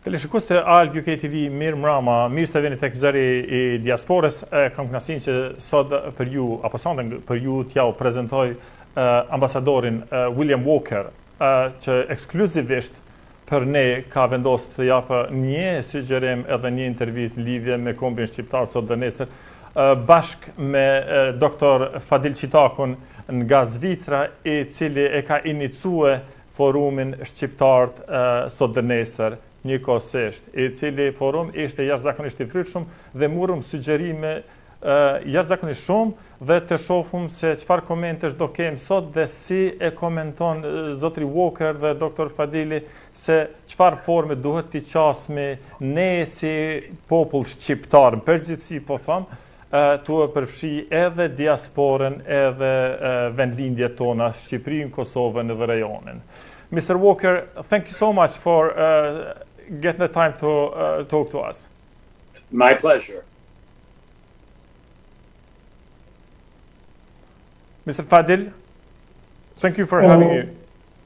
Teleshikues të ALB UK TV, mirë mbrëma, mirë se vini tek Zeri I Diaspores. Kam kënaqësinë që sot për ju, apo sonte për ju t'ja u prezantoj ambasadorin William Walker, që ekskluzivisht për ne ka vendosur të japë një sugjerim edhe një intervistë në lidhje me Kombin Shqiptar sot dhe nesër, bashk me Dr.Fadil Citakun nga Zvicra, I cili e ka inicuar forumin Shqiptar sot dhe nesër, njëkohësisht, I cili forum ishte jashtëzakonisht I frytshëm dhe morëm sugjerime jashtëzakonisht shumë dhe të shohim se çfarë komentesh do kem sot dhe si e komenton zotri Walker dhe Dr. Fadili se çfarë forme duhet t'i qasmi ne si popull shqiptar, në përgjithësi po them, tu e përfshi edhe diasporën edhe vendlindjet tona, Shqipërinë, Kosovën dhe rajonin. Mr. Walker, thank you so much for getting the time to talk to us. My pleasure. Mr. Fadil, thank you for having you.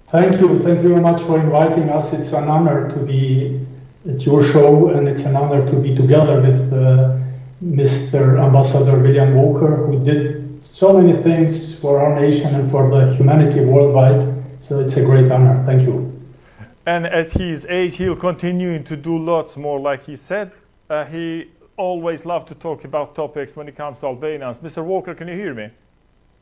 Thank you very much for inviting us. It's an honor to be at your show, and it's an honor to be together with Mr. Ambassador William Walker, who did so many things for our nation and for the humanity worldwide. So it's a great honor. Thank you. And at his age, he'll continue to do lots more, like he said. He always loved to talk about topics when it comes to Albanians. Mr. Walker, can you hear me?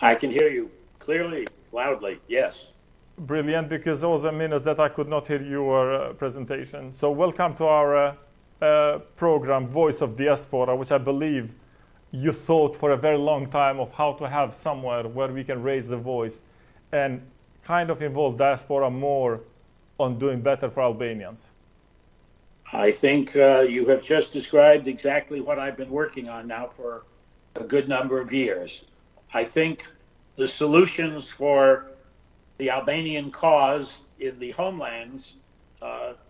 I can hear you clearly, loudly, yes. Brilliant, because there was a minute that I could not hear your presentation. So welcome to our program, Voice of Diaspora, which I believe you thought for a very long time of how to have somewhere where we can raise the voice and kind of involve diaspora more on doing better for Albanians. I think you have just described exactly what I've been working on now for a good number of years. I think the solutions for the Albanian cause in the homelands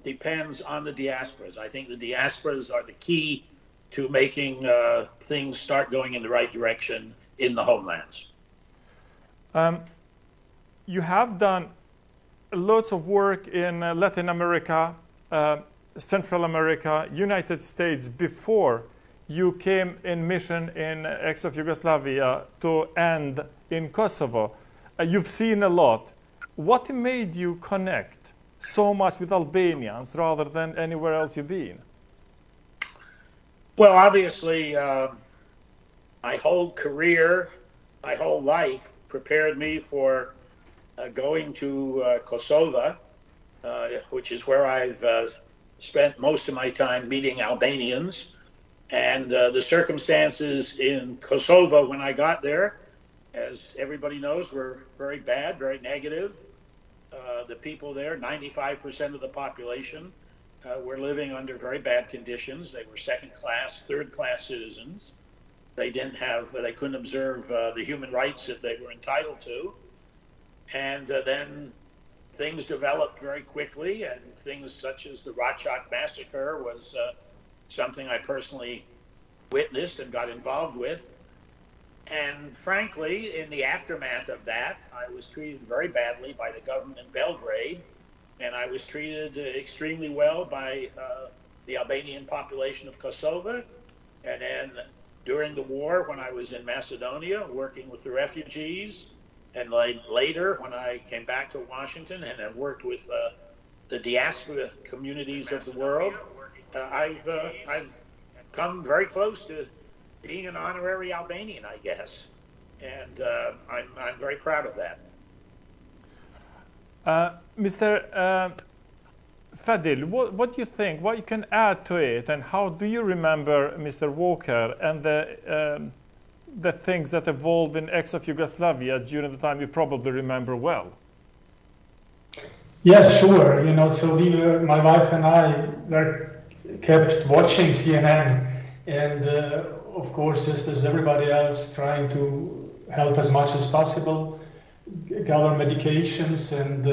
depends on the diasporas. I think the diasporas are the key to making things start going in the right direction in the homelands. You have done lots of work in Latin America, Central America, United States before you came in mission in ex-Yugoslavia to end in Kosovo. You've seen a lot. What made you connect so much with Albanians rather than anywhere else you've been? Well, obviously, my whole career, my whole life prepared me for going to Kosovo, which is where I've spent most of my time meeting Albanians. And the circumstances in Kosovo when I got there, as everybody knows, were very bad, very negative. The people there, 95% of the population, were living under very bad conditions. They were second-class, third-class citizens. They couldn't observe the human rights that they were entitled to. And then things developed very quickly, and things such as the Rachak massacre was something I personally witnessed and got involved with. And frankly, in the aftermath of that, I was treated very badly by the government in Belgrade, and I was treated extremely well by the Albanian population of Kosovo. And then during the war, when I was in Macedonia working with the refugees, and later when I came back to Washington and have worked with the diaspora communities of the world, I've come very close to being an honorary Albanian, I guess. And I'm very proud of that. Mr. Fadil, what do you think? What you can add to it, and how do you remember Mr. Walker and the things that evolved in ex-Yugoslavia during the time you probably remember well? Yes, sure. You know, so my wife and I kept watching CNN, and of course, just as everybody else, trying to help as much as possible, gather medications and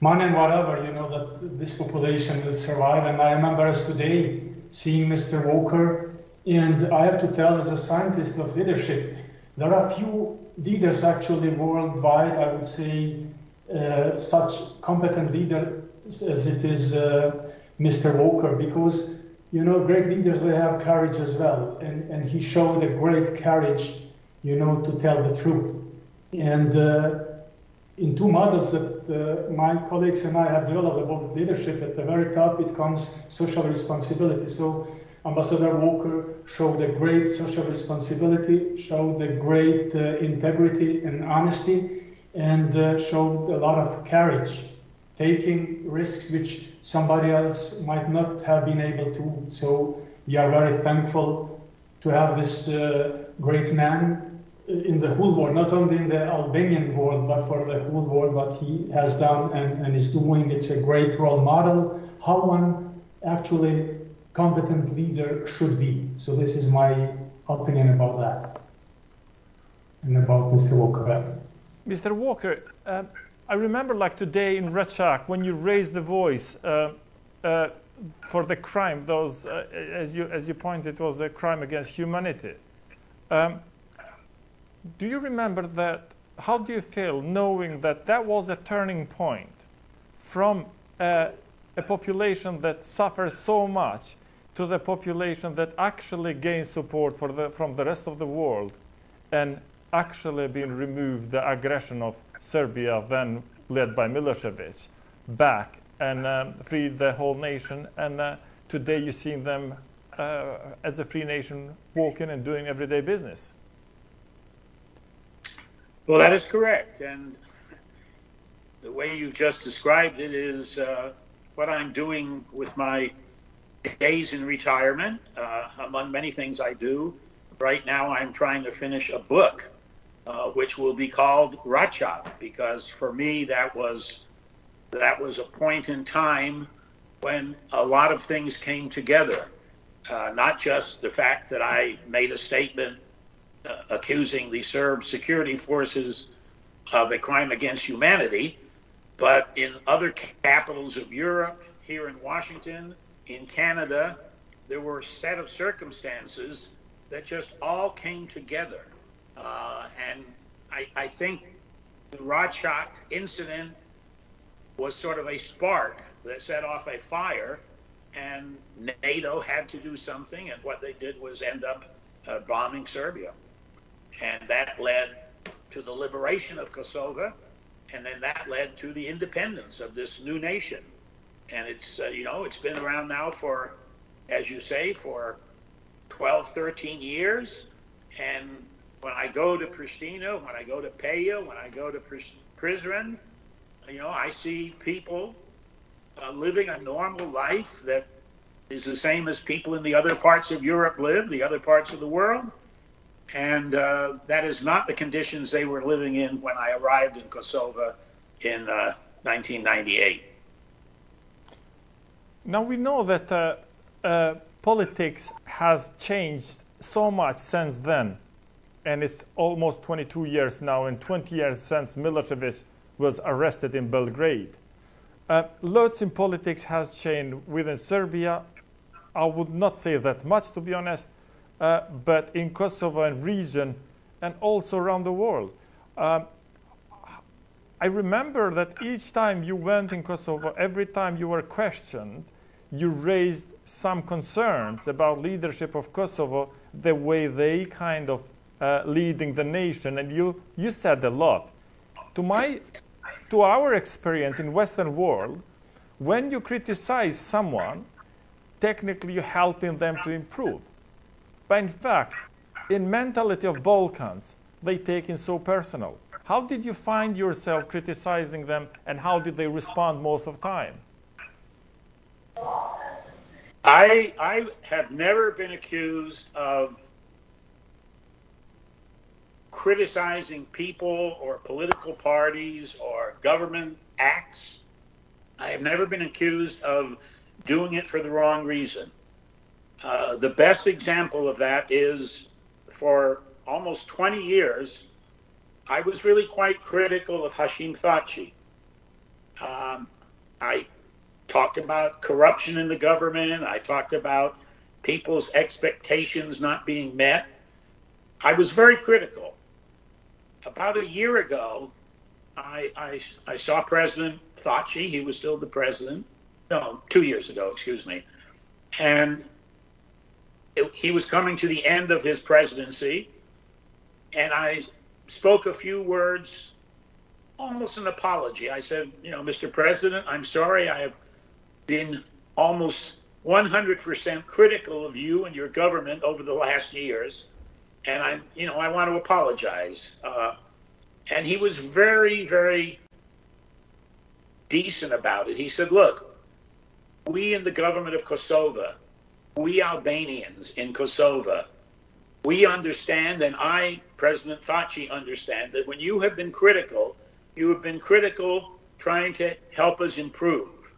money and whatever, you know, that this population will survive. And I remember as today seeing Mr. Walker, and I have to tell, as a scientist of leadership, There are few leaders actually worldwide, I would say, such competent leader as it is Mr. Walker, because, you know, great leaders, they have courage as well. And he showed a great courage, you know, to tell the truth. And in two models that my colleagues and I have developed about leadership, at the very top, it comes social responsibility. So Ambassador Walker showed a great social responsibility, showed a great integrity and honesty, and showed a lot of courage, taking risks which somebody else might not have been able to. So we are very thankful to have this great man in the whole world, not only in the Albanian world, but for the whole world, what he has done and is doing. It's a great role model, how one actually competent leader should be. So this is my opinion about that and about Mr. Walker. Mr. Walker, I remember like today in Rachak when you raised the voice for the crime, those, as you pointed, it was a crime against humanity. Do you remember that? How do you feel knowing that that was a turning point from a population that suffers so much to the population that actually gains support from the rest of the world and actually being removed the aggression of Serbia, then led by Milosevic, back and freed the whole nation? And today you're seeing them as a free nation walking and doing everyday business. Well, that is correct. And the way you've just described it is what I'm doing with my days in retirement. Among many things I do, right now I'm trying to finish a book which will be called Rachak, because for me that was a point in time when a lot of things came together. Not just the fact that I made a statement accusing the Serb security forces of a crime against humanity, but in other capitals of Europe, here in Washington, in Canada, there were a set of circumstances that just all came together. And I think the Rachak incident was sort of a spark that set off a fire, and NATO had to do something, and what they did was end up bombing Serbia. And that led to the liberation of Kosovo, and then that led to the independence of this new nation. And it's, you know, it's been around now for, as you say, for 12, 13 years. And when I go to Pristina, when I go to Peja, when I go to Prizren, you know, I see people living a normal life that is the same as people in the other parts of Europe live, the other parts of the world. And that is not the conditions they were living in when I arrived in Kosovo in 1998. Now we know that politics has changed so much since then, and it's almost 22 years now and 20 years since Milosevic was arrested in Belgrade. Lots in politics has changed within Serbia. I would not say that much, to be honest, but in Kosovo and region and also around the world. I remember that each time you went in Kosovo, every time you were questioned, you raised some concerns about leadership of Kosovo, the way they kind of leading the nation, and you said a lot. To our experience in Western world, when you criticize someone, technically you're helping them to improve. But in fact, in mentality of Balkans, they take it so personal. How did you find yourself criticizing them, and how did they respond most of the time? I have never been accused of criticizing people or political parties or government acts. I have never been accused of doing it for the wrong reason. The best example of that is, for almost 20 years, I was really quite critical of Hashim Thaçi. I talked about corruption in the government. I talked about people's expectations not being met. I was very critical. about a year ago, I saw President Thaci. He was still the president. No, 2 years ago, excuse me. And he was coming to the end of his presidency. And I spoke a few words, almost an apology. I said, you know, Mr. President, I'm sorry I have been almost 100% critical of you and your government over the last years. And I want to apologize. And he was very, very decent about it. He said, look, we in the government of Kosovo, we Albanians in Kosovo, we understand, and President Thaci, understand that when you have been critical trying to help us improve.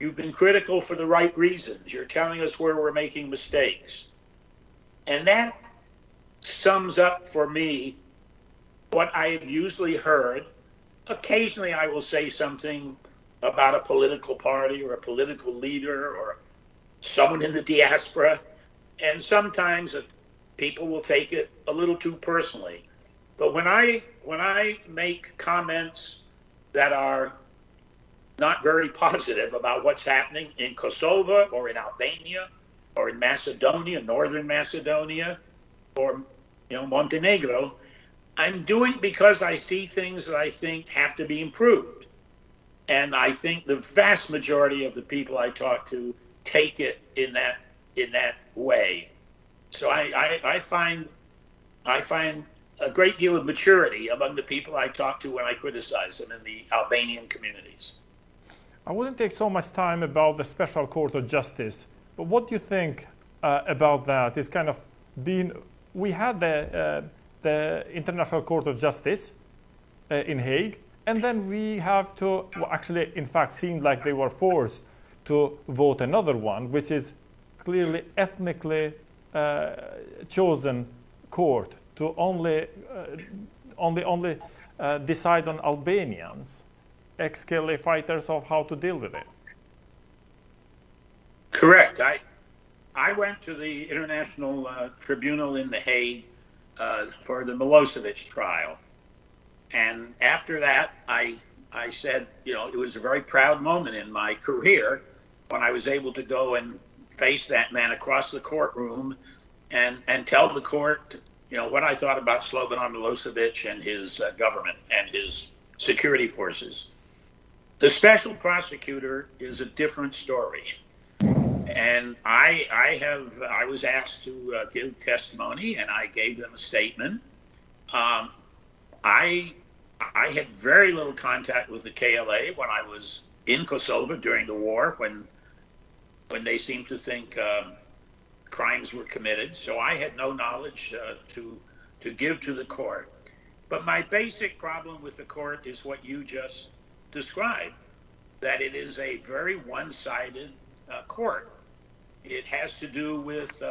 You've been critical for the right reasons. You're telling us where we're making mistakes. And that sums up for me what I have usually heard. Occasionally I will say something about a political party or a political leader or someone in the diaspora, and sometimes people will take it a little too personally. But when I make comments that are not very positive about what's happening in Kosovo or in Albania or in Macedonia, northern Macedonia, or Montenegro, I'm doing because I see things that I think have to be improved. And I think the vast majority of the people I talk to take it in that way. So I find a great deal of maturity among the people I talk to when I criticize them in the Albanian communities. I wouldn't take so much time about the Special Court of Justice, but what do you think about that? It's kind of been, we had the International Court of Justice in Hague, and then we have to, well, actually, in fact, seemed like they were forced to vote another one, which is clearly ethnically chosen court to only decide on Albanians, ex-KLA fighters, of how to deal with it. Correct. I went to the International Tribunal in The Hague for the Milosevic trial. And after that, I said, it was a very proud moment in my career when I was able to go and face that man across the courtroom and tell the court, what I thought about Slobodan Milosevic and his government and his security forces. The special prosecutor is a different story. And I was asked to give testimony, and I gave them a statement. I had very little contact with the KLA when I was in Kosovo during the war, when they seemed to think crimes were committed. So I had no knowledge to give to the court. But my basic problem with the court is what you just described, that it is a very one-sided court. It has to do with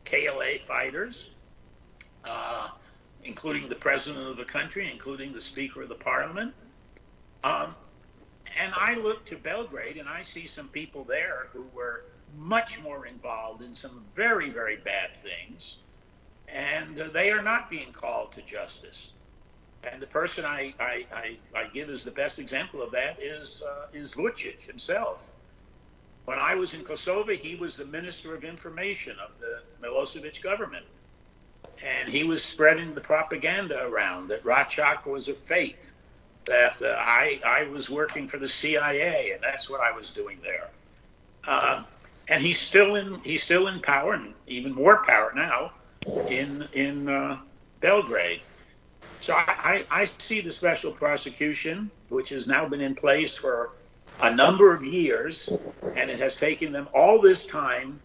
KLA fighters, including the president of the country, including the speaker of the parliament. And I look to Belgrade and I see some people there who were much more involved in some very, very bad things. And they are not being called to justice. And the person I give as the best example of that is Vučić himself. When I was in Kosovo, he was the Minister of Information of the Milosevic government. And he was spreading the propaganda around that Račak was a fake, that I was working for the CIA, and that's what I was doing there. And he's still in power, and even more power now in Belgrade. So I see the special prosecution, which has now been in place for a number of years, and it has taken them all this time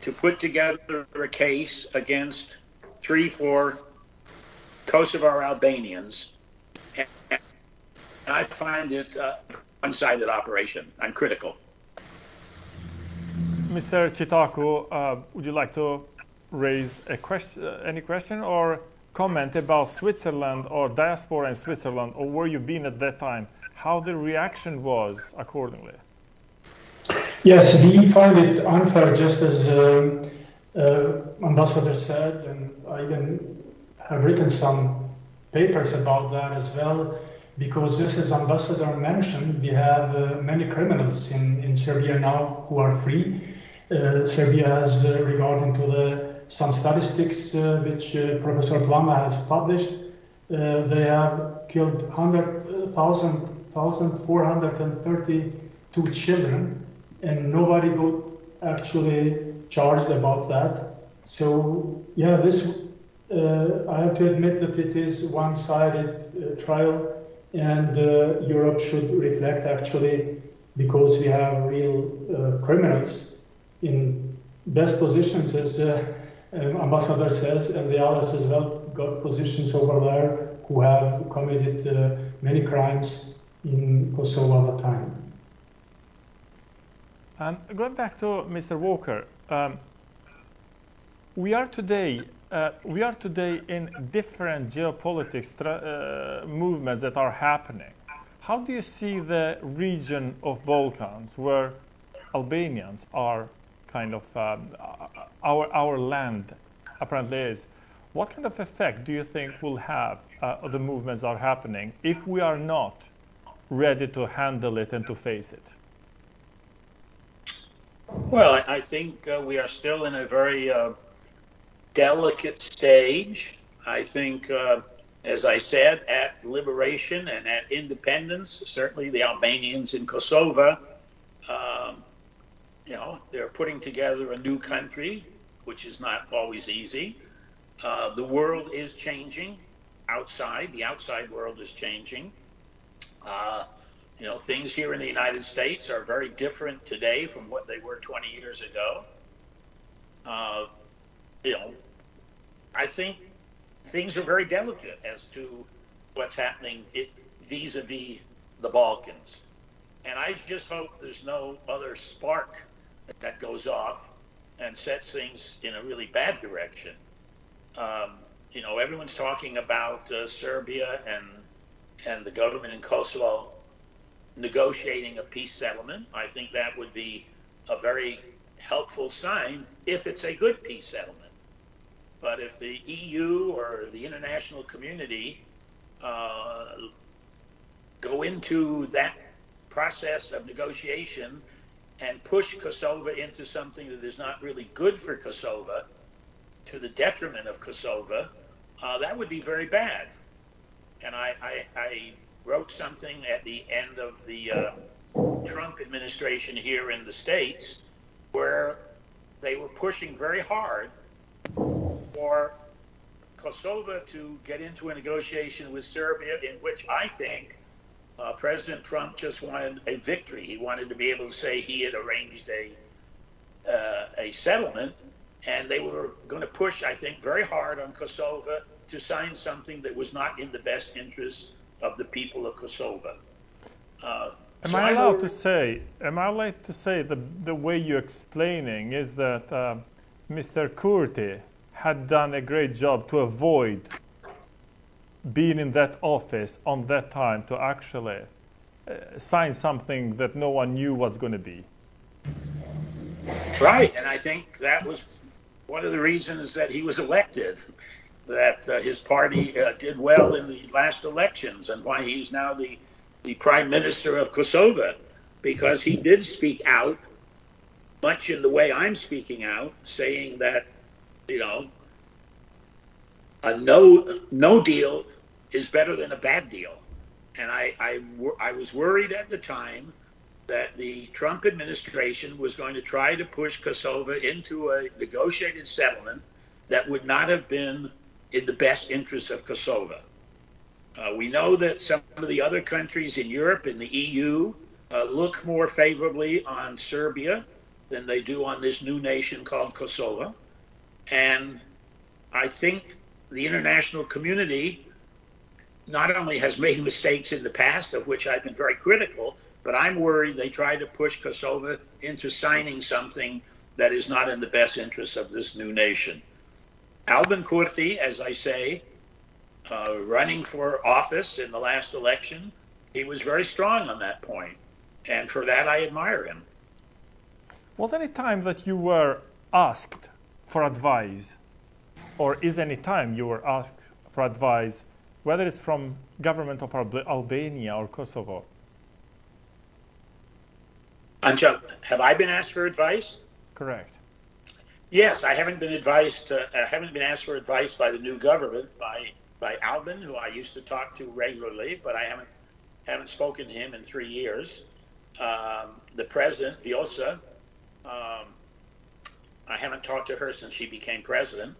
to put together a case against 3-4 Kosovar Albanians. And I find it a one-sided operation. I'm critical. Mr. Citaku, would you like to raise a question, any question or comment about Switzerland or diaspora in Switzerland, or where you've been at that time? How the reaction was accordingly? Yes, we find it unfair, just as Ambassador said, and I even have written some papers about that as well, because just as Ambassador mentioned, we have many criminals in Serbia now who are free. Serbia has, regarding to some statistics which Professor Plama has published, they have killed 1,432 children, and nobody got actually charged about that. So yeah, this I have to admit that it is one-sided trial, and Europe should reflect actually, because we have real criminals in best positions, as Ambassador says, and the others as well got positions over there who have committed many crimes in Kosovo at the time. Going back to Mr. Walker, we are today in different geopolitics movements that are happening. How do you see the region of Balkans, where Albanians are kind of our land apparently is? What kind of effect do you think will have the movements that are happening if we are not ready to handle it and to face it? Well, I think we are still in a very delicate stage. I think, as I said, at liberation and at independence, certainly the Albanians in Kosovo, you know, they're putting together a new country, which is not always easy. The world is changing outside. The outside world is changing. You know, things here in the United States are very different today from what they were 20 years ago. You know, I think things are very delicate as to what's happening vis-a-vis the Balkans. And I just hope there's no other spark that goes off and sets things in a really bad direction. You know, everyone's talking about Serbia and the government in Kosovo negotiating a peace settlement. I think that would be a very helpful sign if it's a good peace settlement. But if the EU or the international community go into that process of negotiation and push Kosovo into something that is not really good for Kosovo, to the detriment of Kosovo, that would be very bad. And I wrote something at the end of the Trump administration here in the States, where they were pushing very hard for Kosovo to get into a negotiation with Serbia, in which I think President Trump just wanted a victory. He wanted to be able to say he had arranged a settlement, and they were going to push, I think, very hard on Kosovo to sign something that was not in the best interests of the people of Kosovo. Am I allowed to say the way you're explaining is that Mr. Kurti had done a great job to avoid being in that office on that time to actually sign something that no one knew what's going to be? Right, and I think that was one of the reasons that he was elected, that his party did well in the last elections, and why he's now the prime minister of Kosovo, because he did speak out, much in the way I'm speaking out, saying that, you know, a no deal is better than a bad deal. And I was worried at the time that the Trump administration was going to try to push Kosovo into a negotiated settlement that would not have been in the best interests of Kosovo. We know that some of the other countries in Europe and the EU look more favorably on Serbia than they do on this new nation called Kosovo. And I think the international community not only has made mistakes in the past, of which I've been very critical, but I'm worried they try to push Kosovo into signing something that is not in the best interest of this new nation. Albin Kurti, as I say, running for office in the last election, he was very strong on that point. And for that, I admire him. Was any time that you were asked for advice, or is any time you were asked for advice, whether it's from government of Albania or Kosovo? Have I been asked for advice? Correct. Yes, I haven't been advised. I haven't been asked for advice by the new government, by Albin, who I used to talk to regularly, but I haven't spoken to him in 3 years. The president, Vjosa, I haven't talked to her since she became president.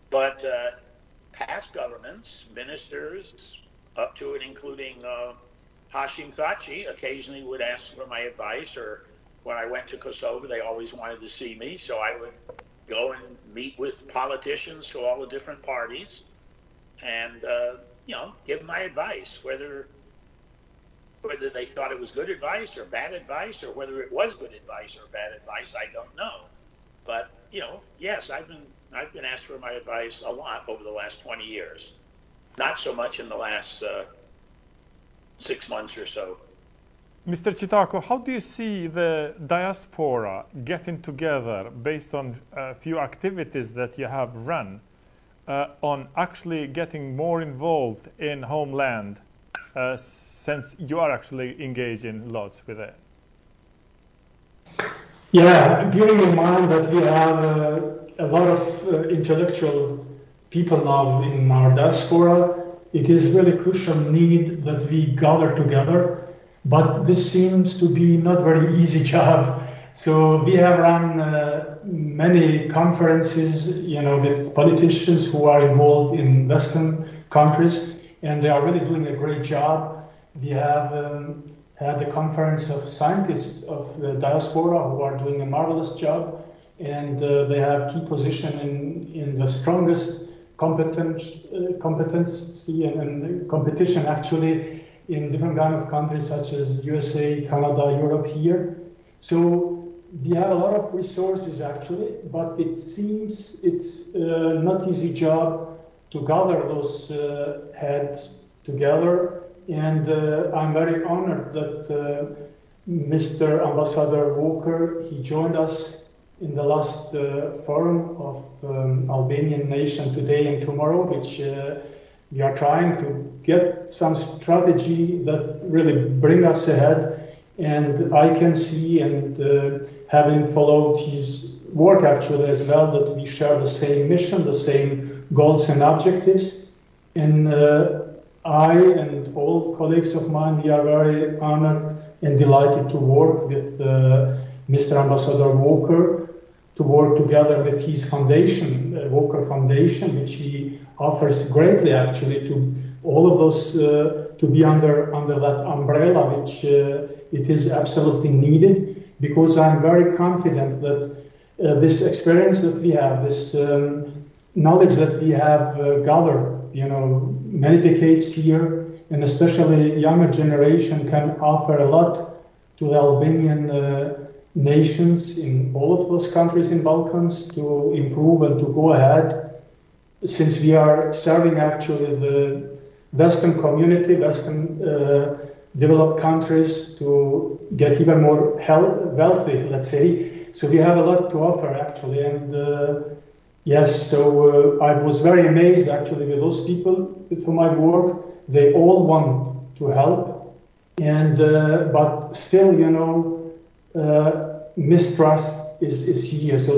But past governments, ministers, up to and including Hashim Thaçi, occasionally would ask for my advice, or when I went to Kosovo, they always wanted to see me, so I would go and meet with politicians to all the different parties and, you know, give my advice, whether they thought it was good advice or bad advice, or whether it was good advice or bad advice, I don't know. But, you know, yes, I've been asked for my advice a lot over the last 20 years. Not so much in the last 6 months or so. Mr. Citaku, how do you see the diaspora getting together based on a few activities that you have run on actually getting more involved in homeland since you are actually engaging lots with it? Yeah, bearing in mind that we have a lot of intellectual people now in our diaspora, it is really crucial need that we gather together. But this seems to be not very easy job. So we have run many conferences, you know, with politicians who are involved in Western countries, and they are really doing a great job. We have had the conference of scientists of the diaspora who are doing a marvelous job, and they have key position in the strongest competency and competition actually in different kind of countries such as USA, Canada, Europe here. So we have a lot of resources actually, but it seems it's not easy job to gather those heads together. And I'm very honored that Mr. Ambassador Walker, he joined us in the last forum of Albanian nation today and tomorrow, which we are trying to get some strategy that really bring us ahead. And I can see, and having followed his work actually as well, that we share the same mission, the same goals and objectives. And I and all colleagues of mine, we are very honored and delighted to work with Mr. Ambassador Walker, to work together with his foundation, Walker Foundation, which he offers greatly actually to all of those to be under that umbrella, which it is absolutely needed, because I'm very confident that this experience that we have, this knowledge that we have gathered, you know, many decades here, and especially younger generation can offer a lot to the Albanian nations in all of those countries in Balkans to improve and to go ahead, since we are serving actually the Western community, Western developed countries to get even more wealthy, let's say. So we have a lot to offer actually, and yes, so I was very amazed actually with those people with whom I work. They all want to help, and but still, you know, mistrust is here. So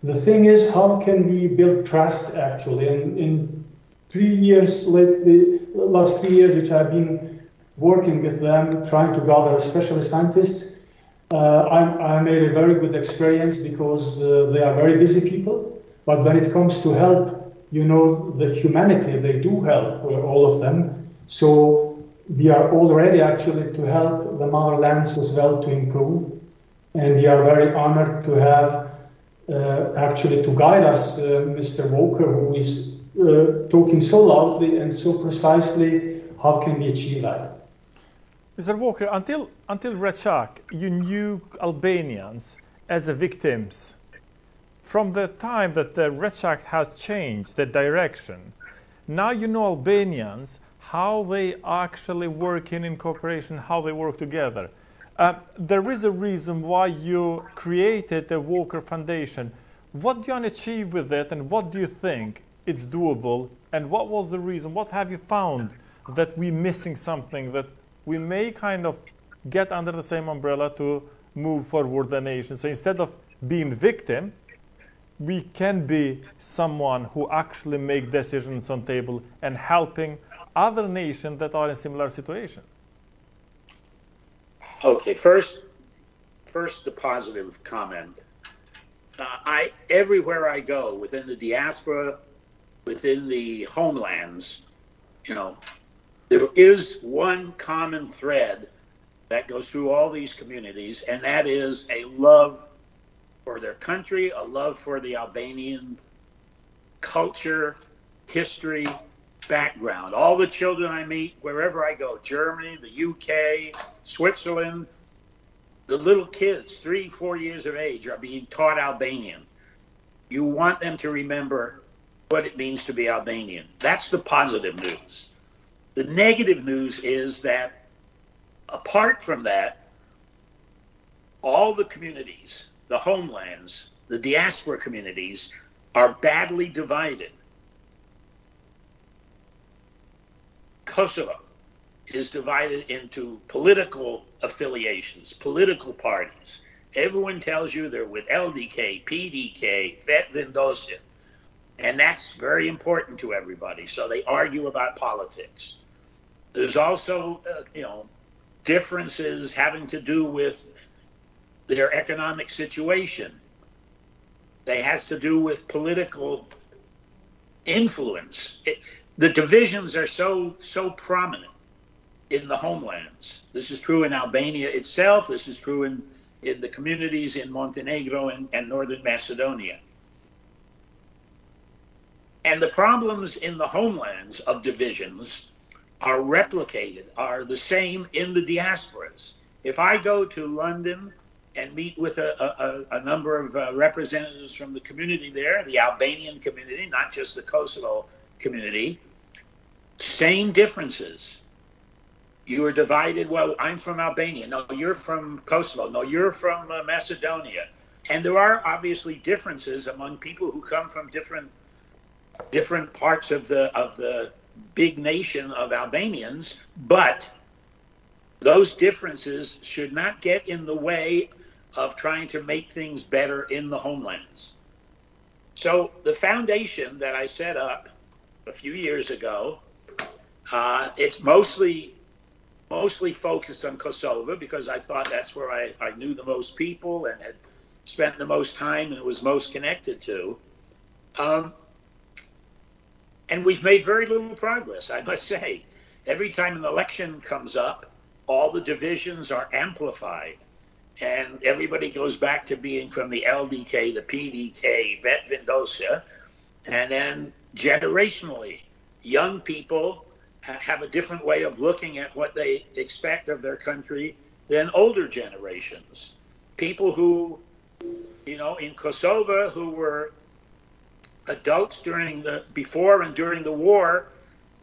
the thing is, how can we build trust actually? And in 3 years lately, last 3 years, which I've been working with them, trying to gather especially scientists, I made a very good experience, because they are very busy people. But when it comes to help, you know, the humanity, they do help, all of them. So we are all ready actually to help the motherlands as well to improve. And we are very honored to have actually to guide us Mr. Walker, who is talking so loudly and so precisely how can we achieve that. Mr. Walker, until Rechak, you knew Albanians as the victims. From the time that the Rechak has changed the direction, now you know Albanians, how they actually working in cooperation, how they work together. There is a reason why you created the Walker Foundation. What do you want to achieve with it, and what do you think it's doable, and what was the reason? What have you found that we're missing something that we may kind of get under the same umbrella to move forward the nation? So instead of being victim, we can be someone who actually make decisions on table and helping other nations that are in similar situation. Okay, first the positive comment. Everywhere I go, within the diaspora, within the homelands, you know, there is one common thread that goes through all these communities, and that is a love for their country, a love for the Albanian culture, history, background. All the children I meet, wherever I go, Germany, the UK, Switzerland, the little kids, 3, 4 years of age, are being taught Albanian. You want them to remember what it means to be Albanian. That's the positive news. The negative news is that, apart from that, all the communities, the homelands, the diaspora communities, are badly divided. Kosovo is divided into political affiliations, political parties. Everyone tells you they're with LDK, PDK, Vetvendosia, and that's very important to everybody. So they argue about politics. There's also, differences having to do with their economic situation. They has to do with political influence. The divisions are so prominent in the homelands. This is true in Albania itself. This is true in the communities in Montenegro and Northern Macedonia. And the problems in the homelands of divisions are replicated, are the same in the diasporas. If I go to London and meet with a number of representatives from the community there, the Albanian community, not just the Kosovo community, same differences. You are divided. Well, I'm from Albania. No, you're from Kosovo. No, you're from Macedonia. And there are obviously differences among people who come from different parts of the big nation of Albanians, but those differences should not get in the way of trying to make things better in the homelands. So the foundation that I set up a few years ago, it's mostly focused on Kosovo because I thought that's where I knew the most people and had spent the most time and was most connected to. And we've made very little progress, I must say. Every time an election comes up, all the divisions are amplified. And everybody goes back to being from the LDK, the PDK, Vetvendosia. And then generationally, young people have a different way of looking at what they expect of their country than older generations. People who, in Kosovo, who were adults before and during the war,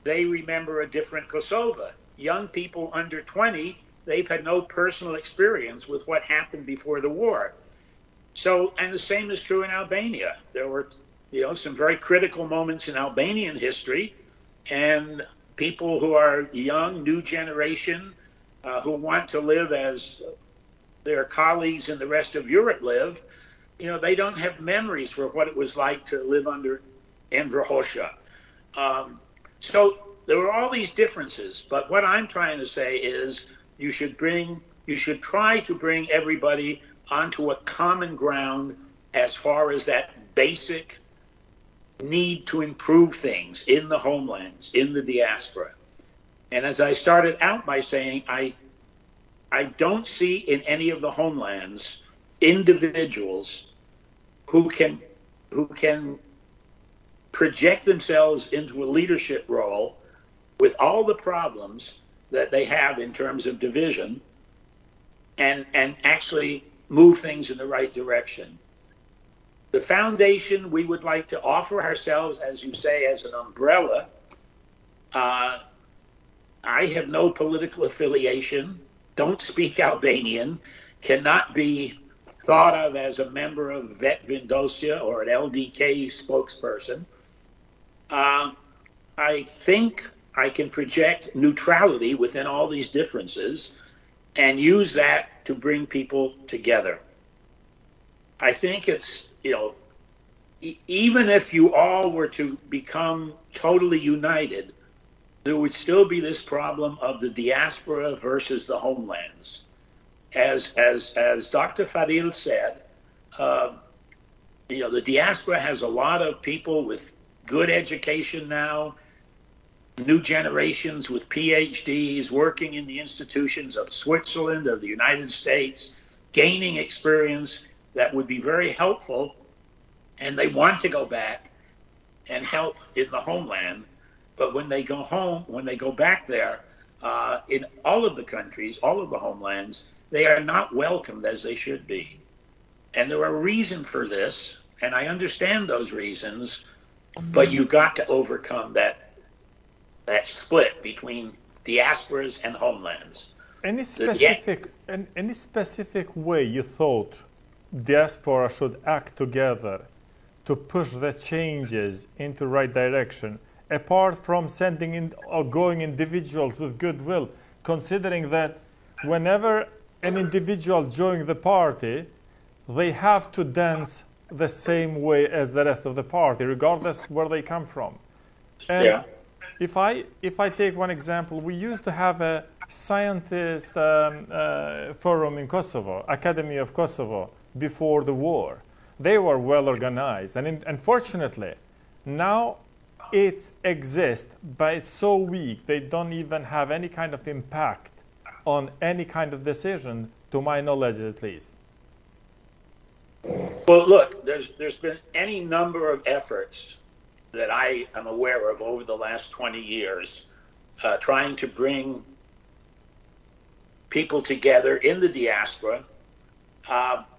they remember a different Kosovo. Young people under 20, they've had no personal experience with what happened before the war. So, and the same is true in Albania. There were, some very critical moments in Albanian history, and people who are young, new generation, who want to live as their colleagues in the rest of Europe live, they don't have memories for what it was like to live under Enver Hoxha. So there were all these differences, but what I'm trying to say is you should try to bring everybody onto a common ground as far as that basic need to improve things in the homelands, in the diaspora. And as I started out by saying, I don't see in any of the homelands individuals who can project themselves into a leadership role with all the problems that they have in terms of division and actually move things in the right direction. The foundation, we would like to offer ourselves, as you say, as an umbrella. I have no political affiliation, don't speak Albanian, cannot be thought of as a member of Vetvendosia or an LDK spokesperson. I think I can project neutrality within all these differences and use that to bring people together. I think it's, you know, even if you all were to become totally united, there would still be this problem of the diaspora versus the homelands. As Dr. Fadil said, you know, the diaspora has a lot of people with good education now, new generations with PhDs working in the institutions of Switzerland, of the United States, gaining experience that would be very helpful, and they want to go back and help in the homeland. But when they go home, when they go back there, in all of the countries, all of the homelands, they are not welcomed as they should be. And there are reasons for this, and I understand those reasons, but you've got to overcome that split between diasporas and homelands. Any specific way you thought diaspora should act together to push the changes into the right direction, apart from sending in or going individuals with goodwill, considering that whenever an individual joins the party, they have to dance the same way as the rest of the party, regardless where they come from. And yeah. If I take one example, we used to have a scientist forum in Kosovo, Academy of Kosovo, before the war. They were well organized, and unfortunately, now it exists, but it's so weak, they don't even have any kind of impact on any kind of decision, to my knowledge at least. Well, look, there's been any number of efforts that I am aware of over the last 20 years, trying to bring people together in the diaspora.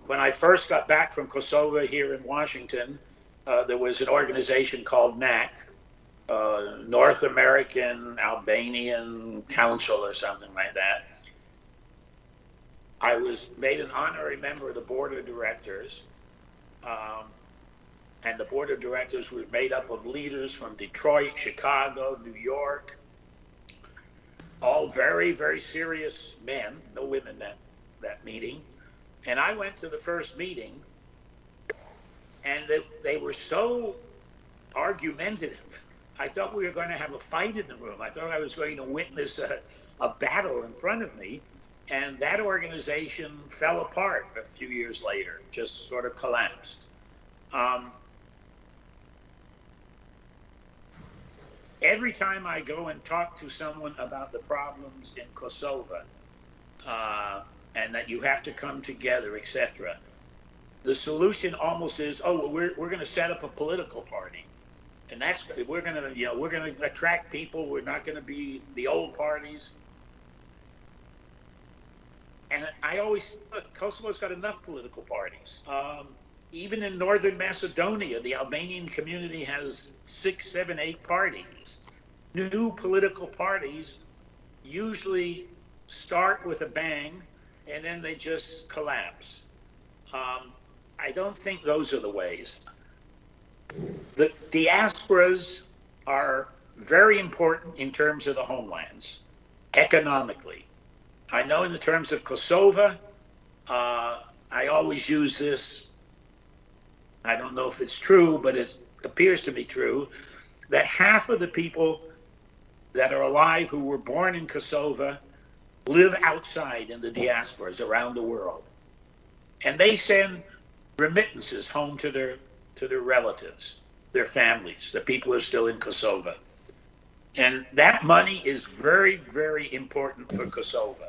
When I first got back from Kosovo here in Washington, there was an organization called NAC, North American Albanian Council or something like that. I was made an honorary member of the board of directors. And the board of directors was made up of leaders from Detroit, Chicago, New York, all very, very serious men, no women that meeting. And I went to the first meeting, and they were so argumentative. I thought we were going to have a fight in the room. I thought I was going to witness a battle in front of me. And that organization fell apart a few years later, just sort of collapsed. Every time I go and talk to someone about the problems in Kosovo, and that you have to come together, etc., the solution almost is, oh, well, we're going to set up a political party, and we're going to attract people. We're not going to be the old parties. And I always look, Kosovo's got enough political parties. Even in northern Macedonia, the Albanian community has 6, 7, 8 parties. New political parties usually start with a bang and then they just collapse. I don't think those are the ways. The diasporas are very important in terms of the homelands, economically. I know in the terms of Kosovo, I always use this. I don't know if it's true, but it appears to be true, that half of the people that are alive who were born in Kosovo live outside in the diasporas around the world. And they send remittances home to their relatives, their families, the people who are still in Kosovo. And that money is very, very important for Kosovo,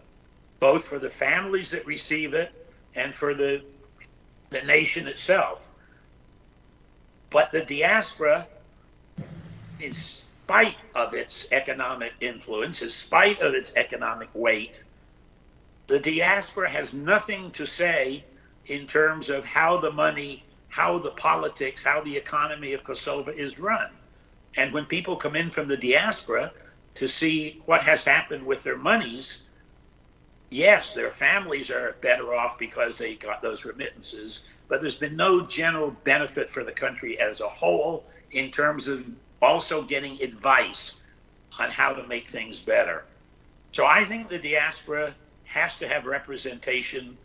both for the families that receive it and for the nation itself. But the diaspora, in spite of its economic influence, in spite of its economic weight, the diaspora has nothing to say in terms of how the money, how the politics, how the economy of Kosovo is run. And when people come in from the diaspora to see what has happened with their monies, yes, their families are better off because they got those remittances, but there's been no general benefit for the country as a whole in terms of also getting advice on how to make things better. So I think the diaspora has to have representation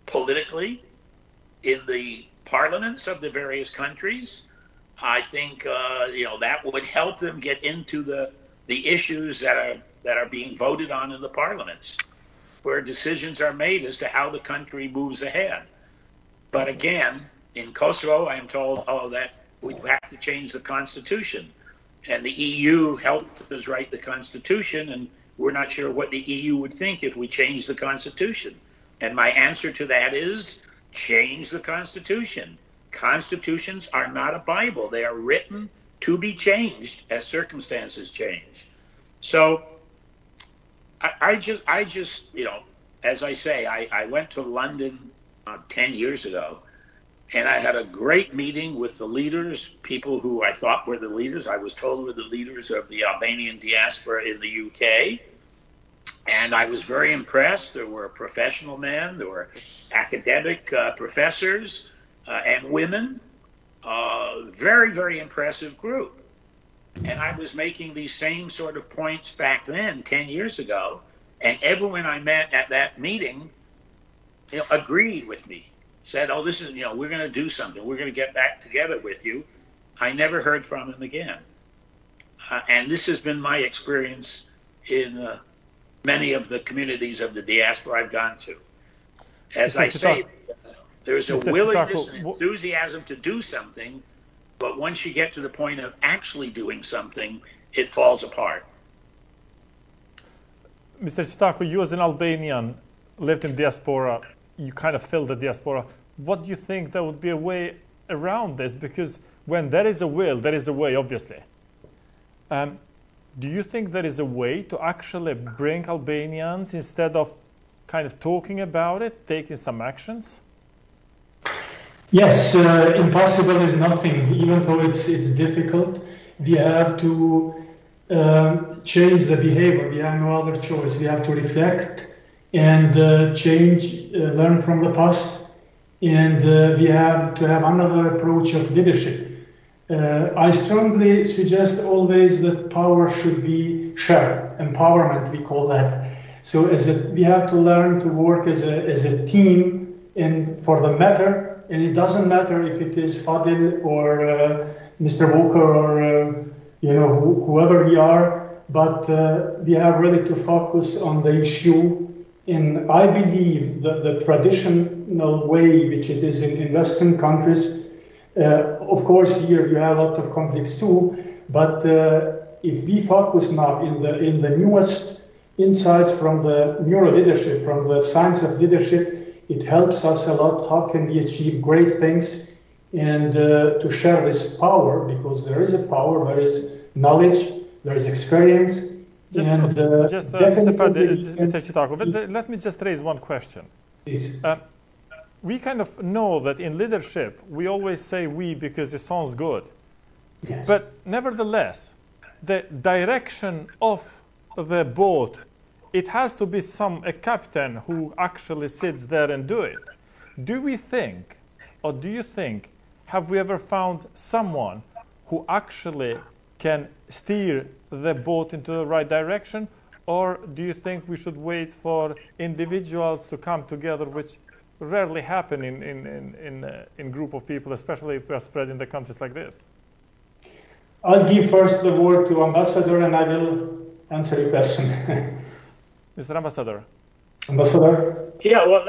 politically in the parliaments of the various countries. I think that would help them get into the issues that are being voted on in the parliaments, where decisions are made as to how the country moves ahead. But again, in Kosovo, I am told, that we have to change the constitution. And the EU helped us write the constitution, and we're not sure what the EU would think if we changed the constitution. And my answer to that is, change the constitution. Constitutions are not a Bible. They are written to be changed as circumstances change. So I just, as I say, I went to London 10 years ago, and I had a great meeting with the leaders, people who I thought were the leaders. I was told were the leaders of the Albanian diaspora in the UK. And I was very impressed. There were professional men, there were academic professors and women. Very, very impressive group. And I was making these same sort of points back then, 10 years ago. And everyone I met at that meeting agreed with me. Said, oh, this is, we're going to do something. We're going to get back together with you. I never heard from him again. And this has been my experience in many of the communities of the diaspora I've gone to. As I say, there's a willingness and enthusiasm to do something, but once you get to the point of actually doing something, it falls apart. Mr. Citaku, you as an Albanian lived in diaspora, you kind of filled the diaspora. What do you think there would be a way around this? Because when there is a will, there is a way, obviously. Do you think there is a way to actually bring Albanians, instead of kind of talking about it, taking some actions? Yes, impossible is nothing. Even though it's difficult, we have to change the behavior. We have no other choice. We have to reflect and change, learn from the past, and we have to have another approach of leadership. I strongly suggest always that power should be shared, empowerment we call that. So we have to learn to work as a team for the matter, and it doesn't matter if it is Fadil or Mr. Walker or whoever we are, but we have really to focus on the issue. And I believe that the traditional way, which it is in Western countries, of course, here you have a lot of conflicts too, but if we focus now in the newest insights from the neuro leadership, from the science of leadership, it helps us a lot. How can we achieve great things and to share this power, because there is a power, there is knowledge, there is experience. Mr. Citaku, let me just raise one question. Please. We kind of know that in leadership, we always say we because it sounds good. Yes. But nevertheless, the direction of the boat, it has to be a captain who actually sits there and do it. Do we think, or do you think, have we ever found someone who actually can steer the boat into the right direction? Or do you think we should wait for individuals to come together, which rarely happen in group of people, especially if we are spread in the countries like this? I'll give first the word to Ambassador, and I will answer your question. Mr. Ambassador. Ambassador? Yeah, well,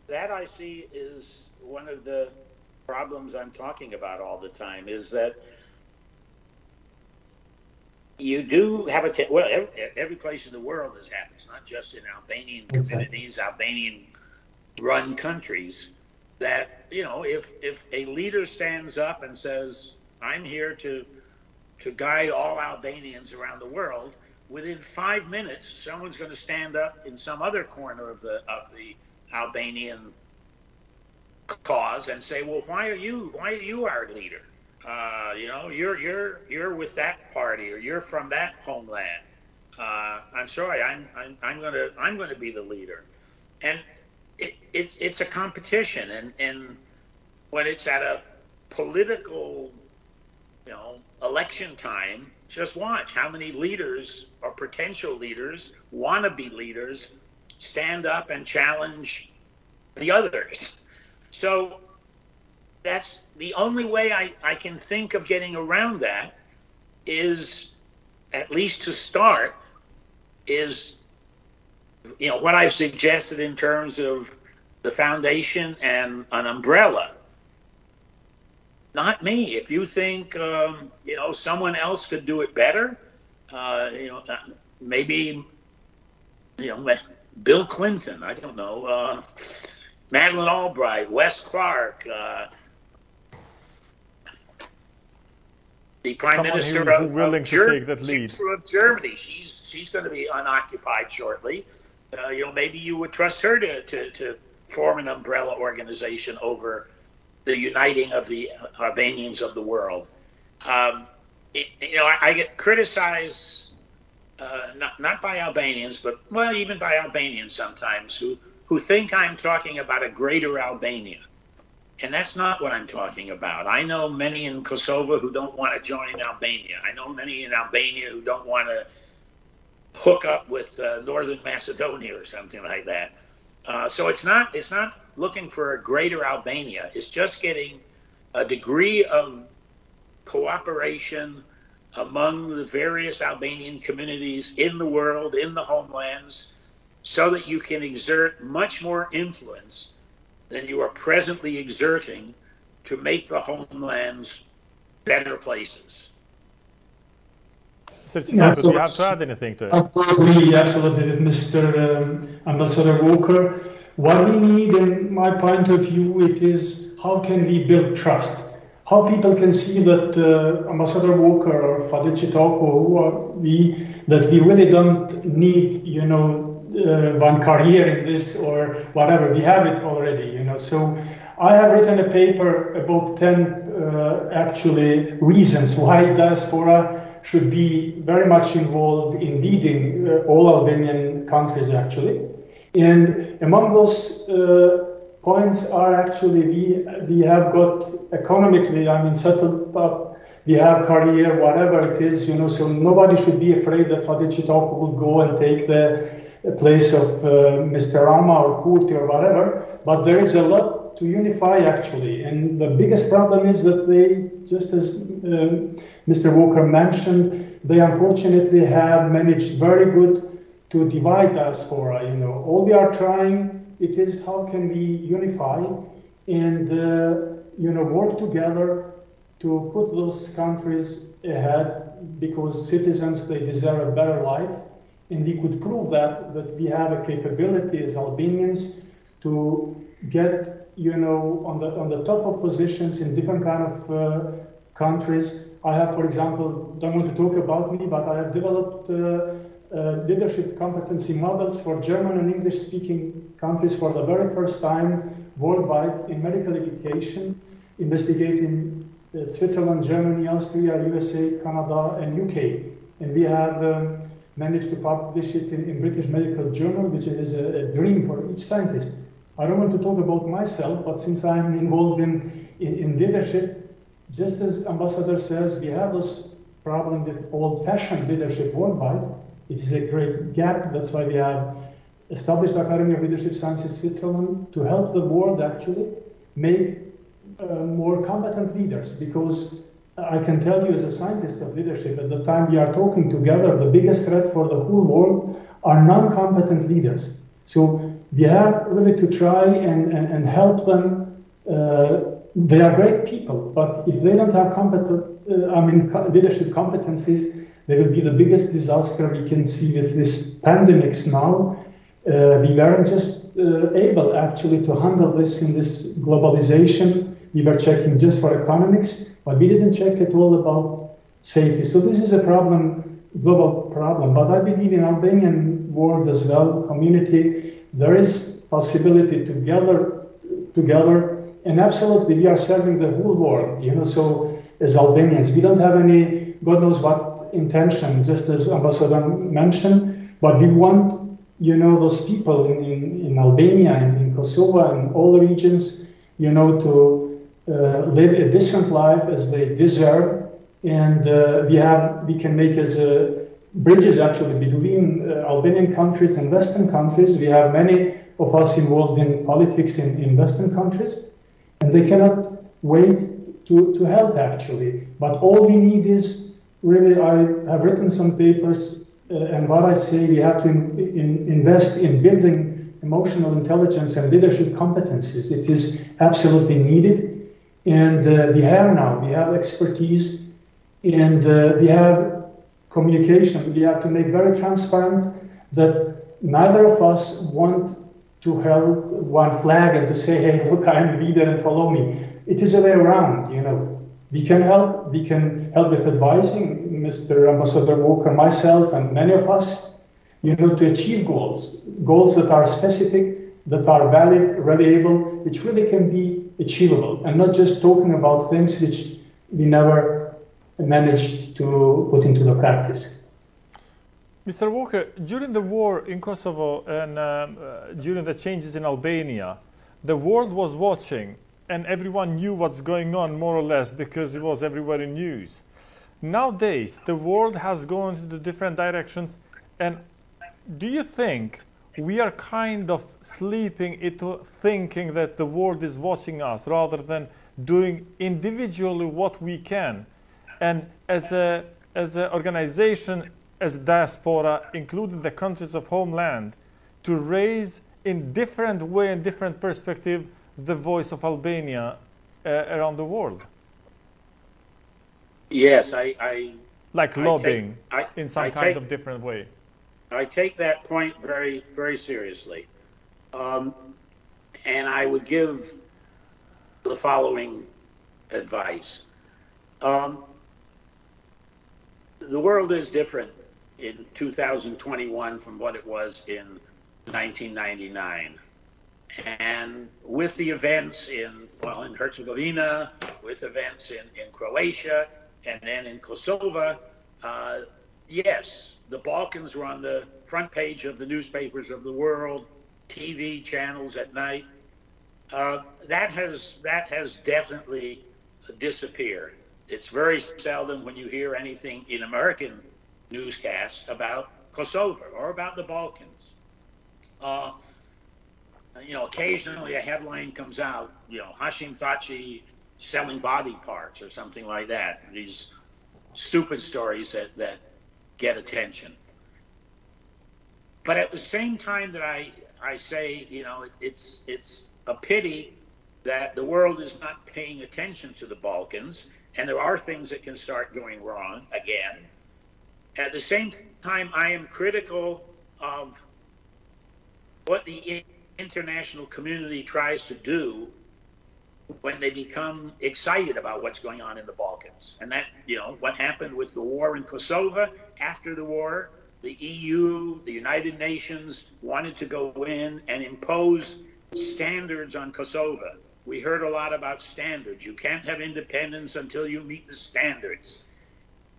that I see is one of the problems I'm talking about all the time, is that you do have every place in the world has happened. It's not just in Albanian communities, Albanian-run countries, that, if a leader stands up and says, I'm here to guide all Albanians around the world, within 5 minutes, someone's going to stand up in some other corner of the Albanian cause and say, well, why are you our leader? You're with that party, or you're from that homeland. I'm sorry, I'm going to be the leader. And it's a competition, and when it's at a political election time, just watch how many leaders or potential leaders, wannabe leaders, stand up and challenge the others. So that's the only way I can think of getting around that, is, at least to start, is, you know, what I've suggested in terms of the foundation and an umbrella. Not me. If you think, you know, someone else could do it better, you know, maybe, you know, Bill Clinton, I don't know, Madeleine Albright, Wes Clark, the Prime Minister of Germany. She's going to be unoccupied shortly. You know, maybe you would trust her to form an umbrella organization over the uniting of the Albanians of the world. You know, I get criticized, not by Albanians, but, well, even by Albanians sometimes, who think I'm talking about a greater Albania. And that's not what I'm talking about. I know many in Kosovo who don't want to join Albania. I know many in Albania who don't want to hook up with Northern Macedonia or something like that. So it's not looking for a greater Albania. It's just getting a degree of cooperation among the various Albanian communities in the world, in the homelands, so that you can exert much more influence than you are presently exerting to make the homelands better places. Mr. Citaku, do you have to add anything to it? Absolutely, with Mr. Ambassador Walker. What we need, in my point of view, it is how can we build trust? How people can see that Ambassador Walker or Fadil Citaku, who are we, that we really don't need, you know, one career in this or whatever. We have it already, you know. So I have written a paper about 10 actually reasons why Diaspora should be very much involved in leading all Albanian countries, actually. And among those points are actually we have got economically, I mean, settled up. We have career, whatever it is, you know. So nobody should be afraid that Fadil Citaku will go and take the place of Mr. Rama or Kurti or whatever. But there is a lot to unify, actually. And the biggest problem is that they, just as Mr. Walker mentioned, they unfortunately have managed very good to divide Diaspora. You know, all we are trying, it is how can we unify and you know, work together to put those countries ahead, because citizens, they deserve a better life, and we could prove that we have a capability as Albanians to get, you know, on the top of positions in different kind of countries. I have, for example, don't want to talk about me, but I have developed leadership competency models for German and English-speaking countries for the very first time worldwide in medical education, investigating Switzerland, Germany, Austria, USA, Canada, and UK. And we have managed to publish it in British Medical Journal, which is a dream for each scientist. I don't want to talk about myself, but since I'm involved in leadership, just as Ambassador says, we have this problem with old-fashioned leadership worldwide. It is a great gap. That's why we have established Academy of Leadership Sciences Switzerland to help the world actually make more competent leaders. Because I can tell you as a scientist of leadership, at the time we are talking together, the biggest threat for the whole world are non-competent leaders. So we have really to try and help them. They are great people, but if they don't have leadership competencies, they will be the biggest disaster we can see with this pandemics now. We weren't just able actually to handle this in this globalization. We were checking just for economics, but we didn't check at all about safety. So this is a problem, global problem. But I believe in Albanian world as well, community, there is possibility to gather together, and absolutely we are serving the whole world, you know. So as Albanians, we don't have any, God knows what intention, just as Ambassador mentioned, but we want, you know, those people in Albania and in Kosovo and all the regions, you know, to live a decent life as they deserve, and we can make as bridges actually between Albanian countries and Western countries. We have many of us involved in politics in Western countries, and they cannot wait to help actually. But all we need is really, I have written some papers, and what I say, we have to invest in building emotional intelligence and leadership competencies. It is absolutely needed, and we have expertise, and we have communication. We have to make very transparent that neither of us want to hold one flag and to say, hey, look, I'm a leader and follow me. It is a way around, you know. We can help with advising Mr. Ambassador Walker, myself, and many of us, you know, to achieve goals that are specific, that are valid, reliable, which really can be achievable, and not just talking about things which we never managed to put into the practice. Mr. Walker, during the war in Kosovo and during the changes in Albania, the world was watching and everyone knew what's going on more or less because it was everywhere in news. Nowadays, the world has gone into different directions, and do you think we are kind of sleeping into thinking that the world is watching us rather than doing individually what we can? And as an organization, as Diaspora, including the countries of homeland, to raise in different way and different perspective the voice of Albania around the world? Yes, like lobbying in some kind of different way. I take that point very, very seriously. And I would give the following advice. The world is different in 2021 from what it was in 1999. And with the events in Herzegovina, with events in Croatia, and then in Kosovo, yes, the Balkans were on the front page of the newspapers of the world, TV channels at night. That has definitely disappeared. It's very seldom when you hear anything in American newscasts about Kosovo or about the Balkans. You know, occasionally a headline comes out, you know, Hashim Thaçi selling body parts or something like that. These stupid stories that get attention. But at the same time that I say, you know, it's a pity that the world is not paying attention to the Balkans, and there are things that can start going wrong again. At the same time, I am critical of what the international community tries to do when they become excited about what's going on in the Balkans. And that, you know, what happened with the war in Kosovo, after the war, the EU, the United Nations wanted to go in and impose standards on Kosovo. We heard a lot about standards. You can't have independence until you meet the standards.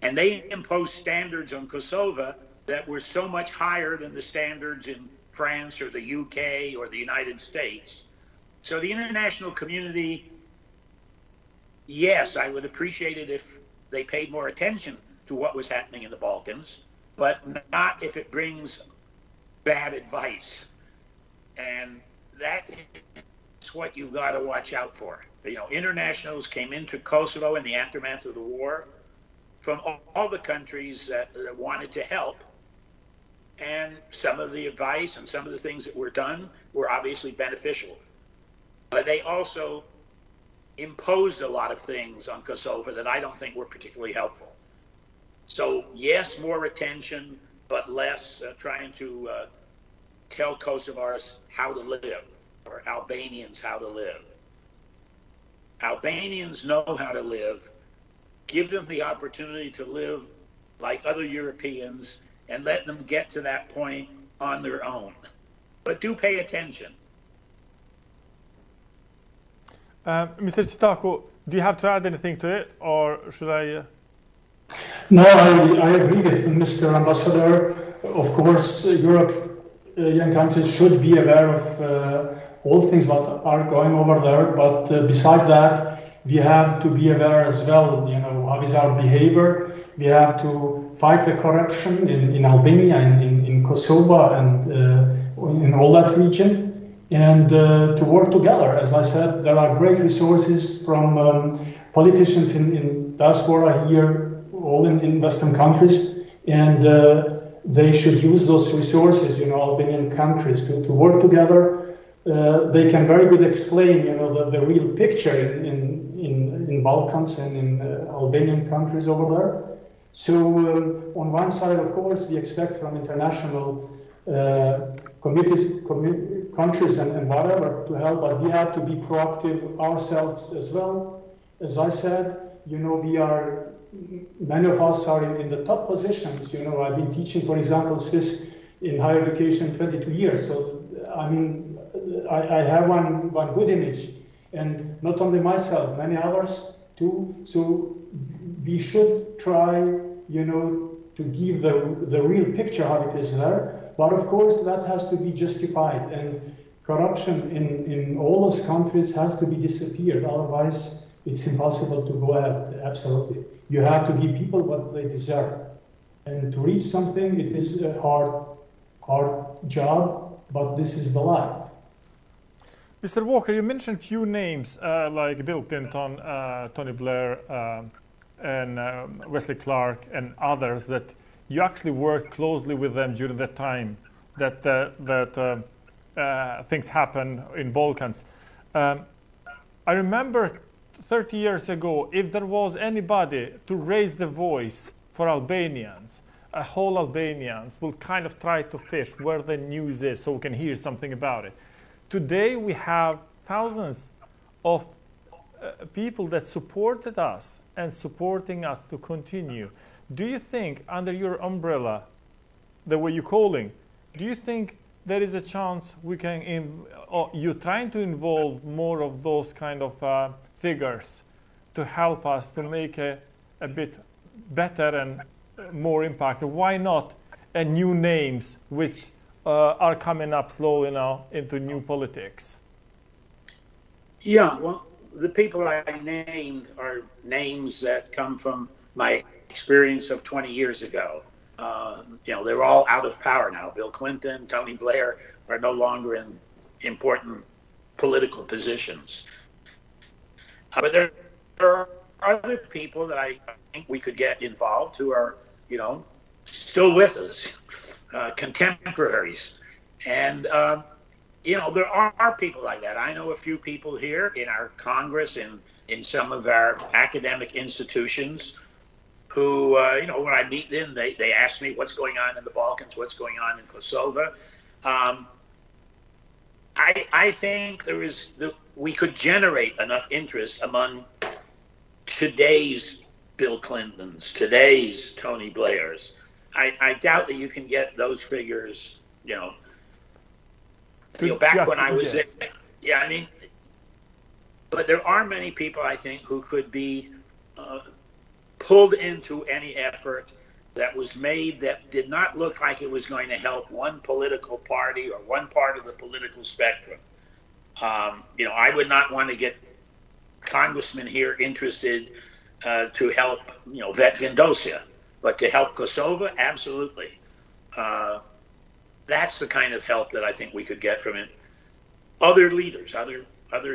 And they imposed standards on Kosovo that were so much higher than the standards in France or the UK or the United States. So the international community, yes, I would appreciate it if they paid more attention to what was happening in the Balkans, but not if it brings bad advice. And that is what you've got to watch out for. You know, internationals came into Kosovo in the aftermath of the war from all the countries that wanted to help. And some of the advice and some of the things that were done were obviously beneficial. But they also imposed a lot of things on Kosovo that I don't think were particularly helpful. So yes, more attention, but less trying to tell Kosovars how to live, or Albanians how to live. Albanians know how to live. Give them the opportunity to live like other Europeans and let them get to that point on their own. But do pay attention. Mr. Citaku, do you have to add anything to it, or should I? No, I agree with Mr. Ambassador. Of course, European countries should be aware of all things that are going over there. But besides that, we have to be aware as well, you know, how is our behavior. We have to fight the corruption in Albania, in Kosovo, and in all that region, and to work together. As I said, there are great resources from politicians in diaspora here, all in Western countries, and they should use those resources, Albanian countries, to work together. They can very good explain, the real picture in Balkans and in Albanian countries over there. So on one side, of course, we expect from international committees, countries and whatever to help, but we have to be proactive ourselves as well. As I said, many of us are in the top positions. I've been teaching, for example, Swiss in higher education 22 years. So, I mean, I have one good image, and not only myself, many others too. So we should try, to give the real picture how it is there. But of course, that has to be justified, and corruption in all those countries has to be disappeared. Otherwise, it's impossible to go ahead. Absolutely, you have to give people what they deserve, and to reach something, it is a hard job, but this is the life. Mr. Walker, you mentioned few names like Bill Clinton, Tony Blair, and Wesley Clark, and others that you actually worked closely with them during that time that things happened in Balkans. I remember 30 years ago, if there was anybody to raise the voice for Albanians, whole Albanians will kind of try to fish where the news is so we can hear something about it. Today we have thousands of people that supported us and supporting us to continue. Do you think, under your umbrella, the way you're calling, do you think there is a chance we can, or you're trying to involve more of those kind of figures to help us to make a bit better and more impact? Why not new names which are coming up slowly now into new politics? Yeah, well, the people I named are names that come from my experience of 20 years ago. They're all out of power now. Bill Clinton, Tony Blair are no longer in important political positions. But there are other people that I think we could get involved who are, still with us, contemporaries. And, there are people like that. I know a few people here in our Congress and in some of our academic institutions who, when I meet them, they ask me what's going on in the Balkans, what's going on in Kosovo. I think we could generate enough interest among today's Bill Clintons, today's Tony Blairs. I doubt that you can get those figures, back when I was there. Yeah, I mean, but there are many people, I think, who could be pulled into any effort that was made that did not look like it was going to help one political party or one part of the political spectrum. I would not want to get congressmen here interested to help, vet Vindosia, but to help Kosovo, absolutely. That's the kind of help that I think we could get from it. Other leaders, other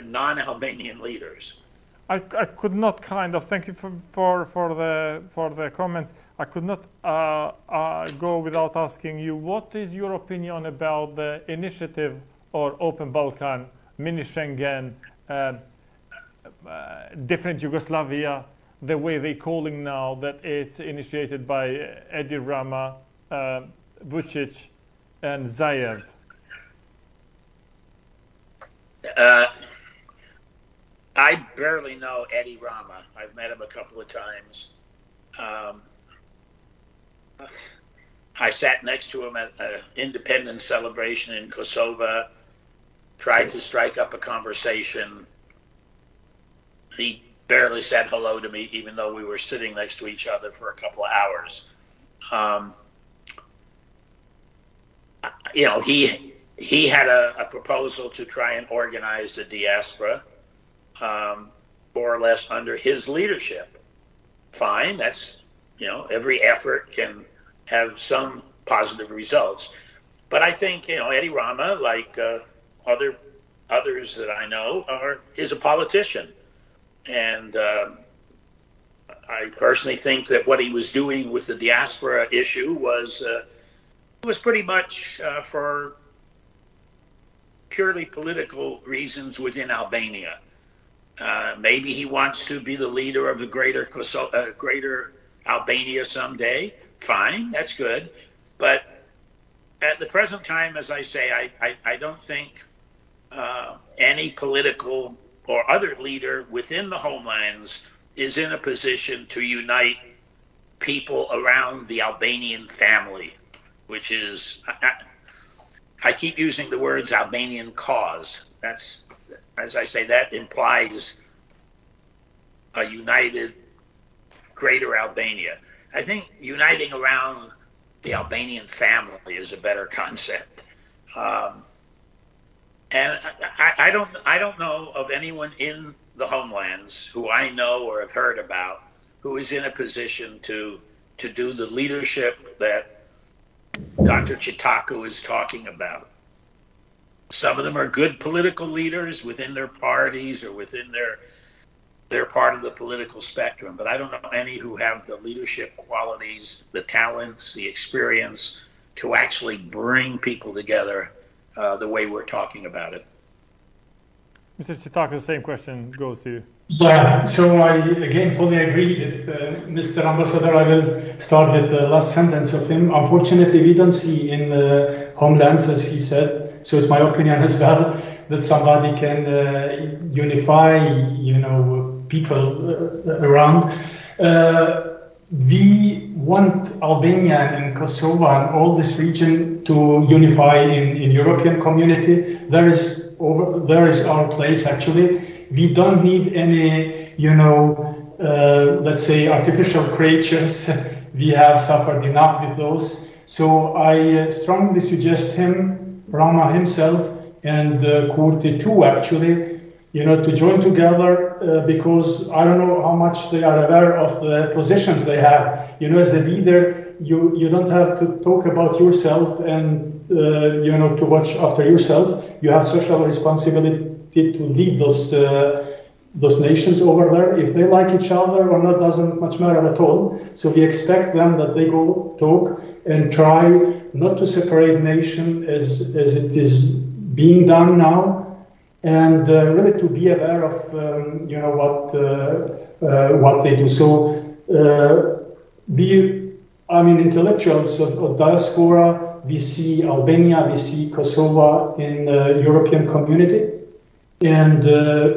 non-Albanian leaders. I could not thank you for the comments. I could not go without asking you, what is your opinion about the initiative or Open Balkan, mini Schengen, different Yugoslavia, the way they're calling now that it's initiated by Edi Rama, Vučić, and Zaev? I barely know Edi Rama. I've met him a couple of times. I sat next to him at an independence celebration in Kosovo, tried to strike up a conversation. He barely said hello to me, even though we were sitting next to each other for a couple of hours. He had a proposal to try and organize a diaspora, more or less under his leadership. fine. That's, every effort can have some positive results. But I think, Eddie Rama, like others that I know, is a politician. And I personally think that what he was doing with the diaspora issue was pretty much for purely political reasons within Albania. Maybe he wants to be the leader of the greater Albania someday. Fine, that's good. But at the present time, as I say, I don't think any political or other leader within the homelands is in a position to unite people around the Albanian family, which is, I keep using the words Albanian cause. That's, as I say, that implies a united greater Albania. I think uniting around the Albanian family is a better concept. And I don't know of anyone in the homelands who I know or have heard about who is in a position to do the leadership that Dr. Citaku is talking about. Some of them are good political leaders within their parties or within their part of the political spectrum, but I don't know any who have the leadership qualities, the talents, the experience to actually bring people together the way we're talking about it. Mr. Citaku, the same question goes to you. Yeah, so I again fully agree with Mr. Ambassador. I will start with the last sentence of him. Unfortunately, we don't see in homelands, as he said, so it's my opinion as well, that somebody can unify, people around. We want Albania and Kosovo and all this region to unify in European community. There is our place actually. We don't need any, let's say artificial creatures. We have suffered enough with those. So I strongly suggest him, Rama himself, and Kurti too actually, to join together because I don't know how much they are aware of the positions they have. As a leader, you don't have to talk about yourself and, to watch after yourself. You have social responsibility to lead those nations over there. If they like each other or not doesn't much matter at all. So we expect them that they go talk and try not to separate nation as it is being done now. And really to be aware of, what they do. So intellectuals of diaspora, we see Albania, we see Kosovo in the European community. And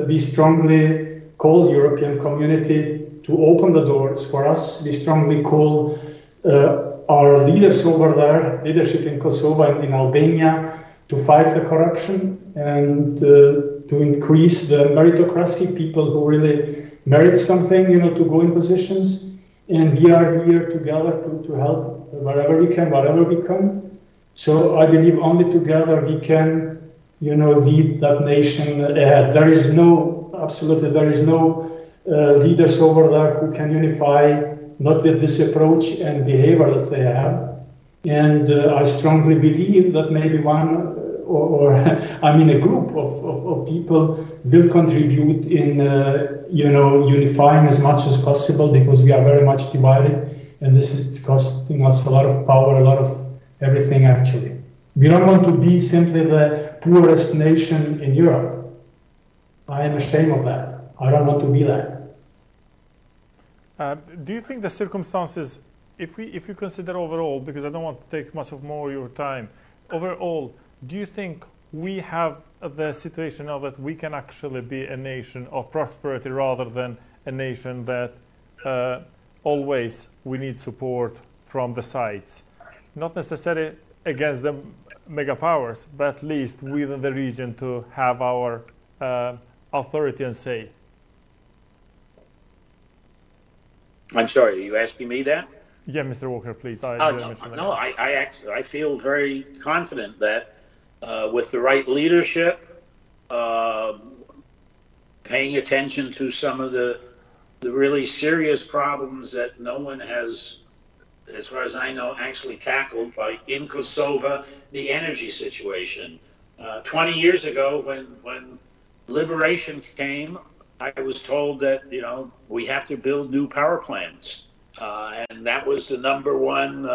we strongly call European community to open the doors for us. We strongly call our leaders over there, leadership in Kosovo and in Albania, to fight the corruption and to increase the meritocracy, people who really merit something, to go in positions. And we are here together to help wherever we can, whatever we can. So I believe only together we can, lead that nation ahead. There is no leaders over there who can unify, not with this approach and behavior that they have. And I strongly believe that maybe one a group of people will contribute in, unifying as much as possible because we are very much divided and this is costing us a lot of power, a lot of everything actually. We don't want to be simply the poorest nation in Europe. I am ashamed of that. I don't want to be that. Do you think the circumstances, if you consider overall, because I don't want to take much of more of your time, overall, do you think we have the situation now that we can actually be a nation of prosperity rather than a nation that always we need support from the sides? Not necessarily against the mega powers, but at least within the region to have our authority and say. I'm sorry, are you asking me that? Yeah, Mr. Walker, please. I feel very confident that with the right leadership, paying attention to some of the the really serious problems that no one has, as far as I know, actually tackled in Kosovo, the energy situation. 20 years ago, when liberation came, I was told that, you know, we have to build new power plants. And that was the number one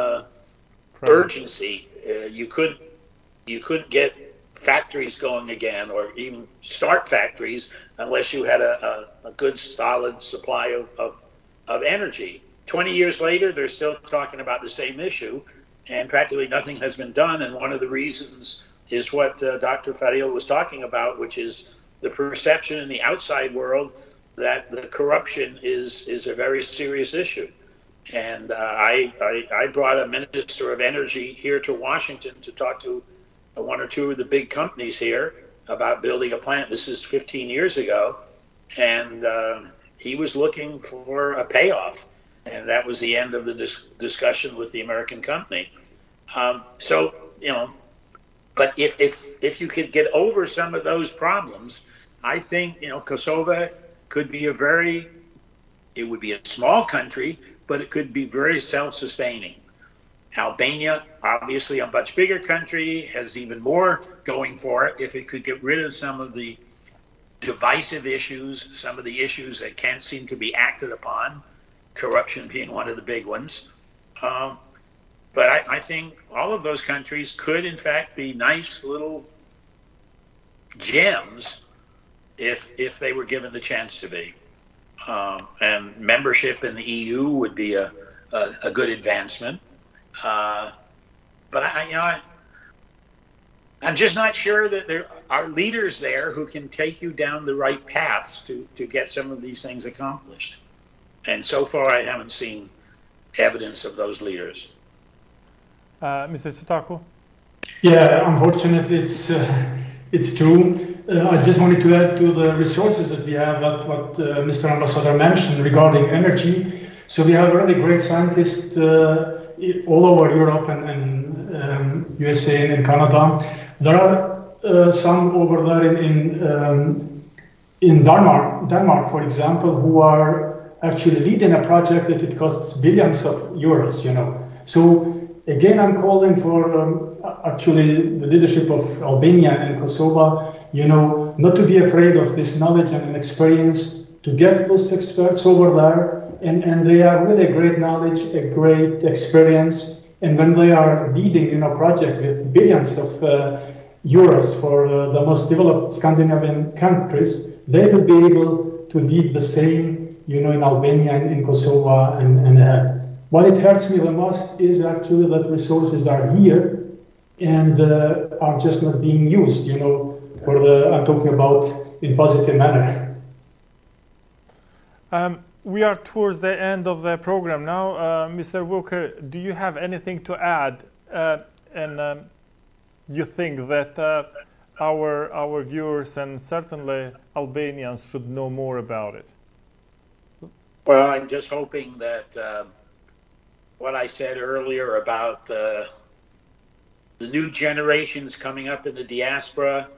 urgency. You couldn't get factories going again, or even start factories, unless you had a good, solid supply of energy. 20 years later, they're still talking about the same issue, and practically nothing has been done. And one of the reasons is what Dr. Fadil was talking about, which is the perception in the outside world that the corruption is a very serious issue. And I brought a minister of energy here to Washington to talk to one or two of the big companies here about building a plant. This is 15 years ago, and he was looking for a payoff, and that was the end of the discussion with the American company. So, you know, but if you could get over some of those problems, I think, you know, Kosovo could be it would be a small country, but it could be very self-sustaining. Albania, obviously a much bigger country, has even more going for it if it could get rid of some of the divisive issues, some of the issues that can't seem to be acted upon, corruption being one of the big ones. But I think all of those countries could, in fact, be nice little gems if they were given the chance to be. And membership in the EU would be a good advancement. But I'm just not sure that there are leaders there who can take you down the right paths to get some of these things accomplished. And so far, I haven't seen evidence of those leaders. Mr. Citaku? Yeah, unfortunately, it's true. I just wanted to add to the resources that we have, what Mr. Ambassador mentioned regarding energy. So we have really great scientists all over Europe and USA and in Canada. There are some over there in Denmark, for example, who are actually leading a project that it costs billions of euros, you know. So again, I'm calling for actually the leadership of Albania and Kosovo, you know, not to be afraid of this knowledge and experience, to get those experts over there. And they have really great knowledge, a great experience. And when they are leading, you know, project with billions of euros for the most developed Scandinavian countries, they will be able to lead the same, you know, in Albania and in Kosovo and ahead. What it hurts me the most is actually that resources are here and are just not being used, you know, for I'm talking about in positive manner. We are towards the end of the program now. Mr. Walker, do you have anything to add? And you think that our viewers and certainly Albanians should know more about it? Well, I'm just hoping that what I said earlier about the new generations coming up in the diaspora,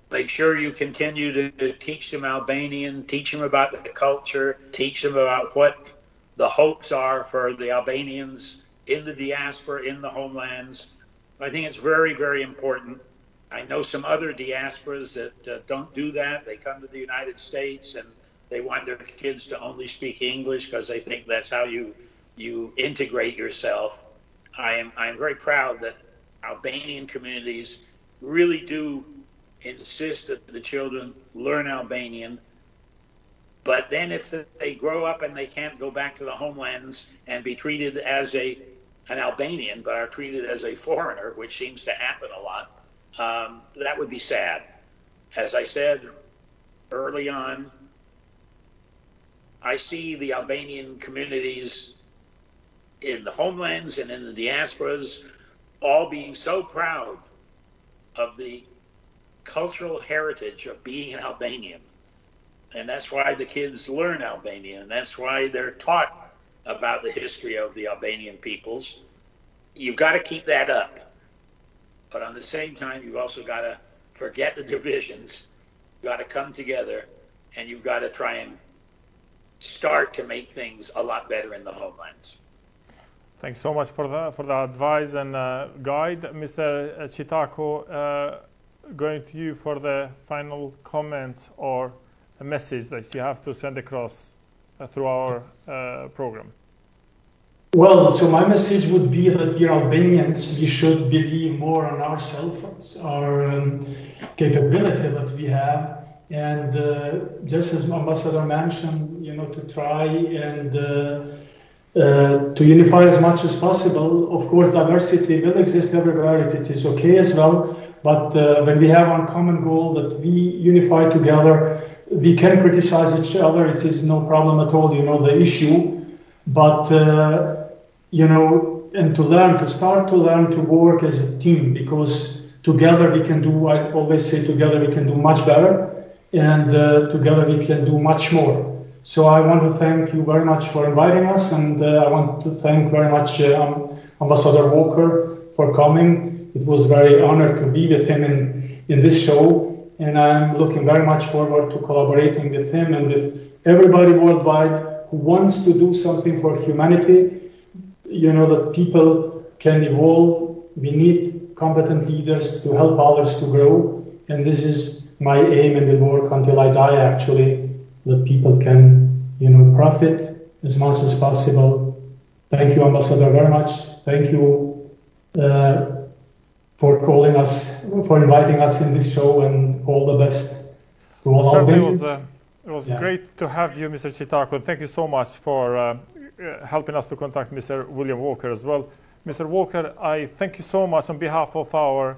make sure you continue to teach them Albanian, teach them about the culture, teach them about what the hopes are for the Albanians in the diaspora, in the homelands. I think it's very, very important. I know some other diasporas that don't do that. They come to the United States and they want their kids to only speak English because they think that's how you integrate yourself. I am very proud that Albanian communities really do insist that the children learn Albanian. But then if they grow up and they can't go back to the homelands and be treated as an Albanian, but are treated as a foreigner, which seems to happen a lot, that would be sad. As I said early on, I see the Albanian communities in the homelands and in the diasporas all being so proud of the cultural heritage of being an Albanian. And that's why the kids learn Albanian, and that's why they're taught about the history of the Albanian peoples. You've got to keep that up. But on the same time, you've also got to forget the divisions. You've got to come together, and you've got to try and start to make things a lot better in the homelands. Thanks so much for the advice and guide. Mr. Citaku, going to you for the final comments or a message that you have to send across through our program. Well, so my message would be that we Albanians, we should believe more on ourselves, our capability that we have, and just as Ambassador mentioned, to try and to unify as much as possible. Of course, diversity will exist everywhere. It is okay as well. But when we have one common goal that we unify together, we can criticize each other. It is no problem at all, the issue. But, and to start to learn to work as a team, because together we can do, I always say together we can do much better, and together we can do much more. So I want to thank you very much for inviting us, and I want to thank very much Ambassador Walker for coming. It was very honored to be with him in this show, and I'm looking very much forward to collaborating with him and with everybody worldwide who wants to do something for humanity. That people can evolve. We need competent leaders to help others to grow, and this is my aim and will work until I die, actually, that people can, profit as much as possible. Thank you, Ambassador, very much. Thank you for calling us, for inviting us in this show, and all the best to all Albanians. It was great to have you, Mr. Citaku. Thank you so much for helping us to contact Mr. William Walker as well. Mr. Walker, I thank you so much on behalf of our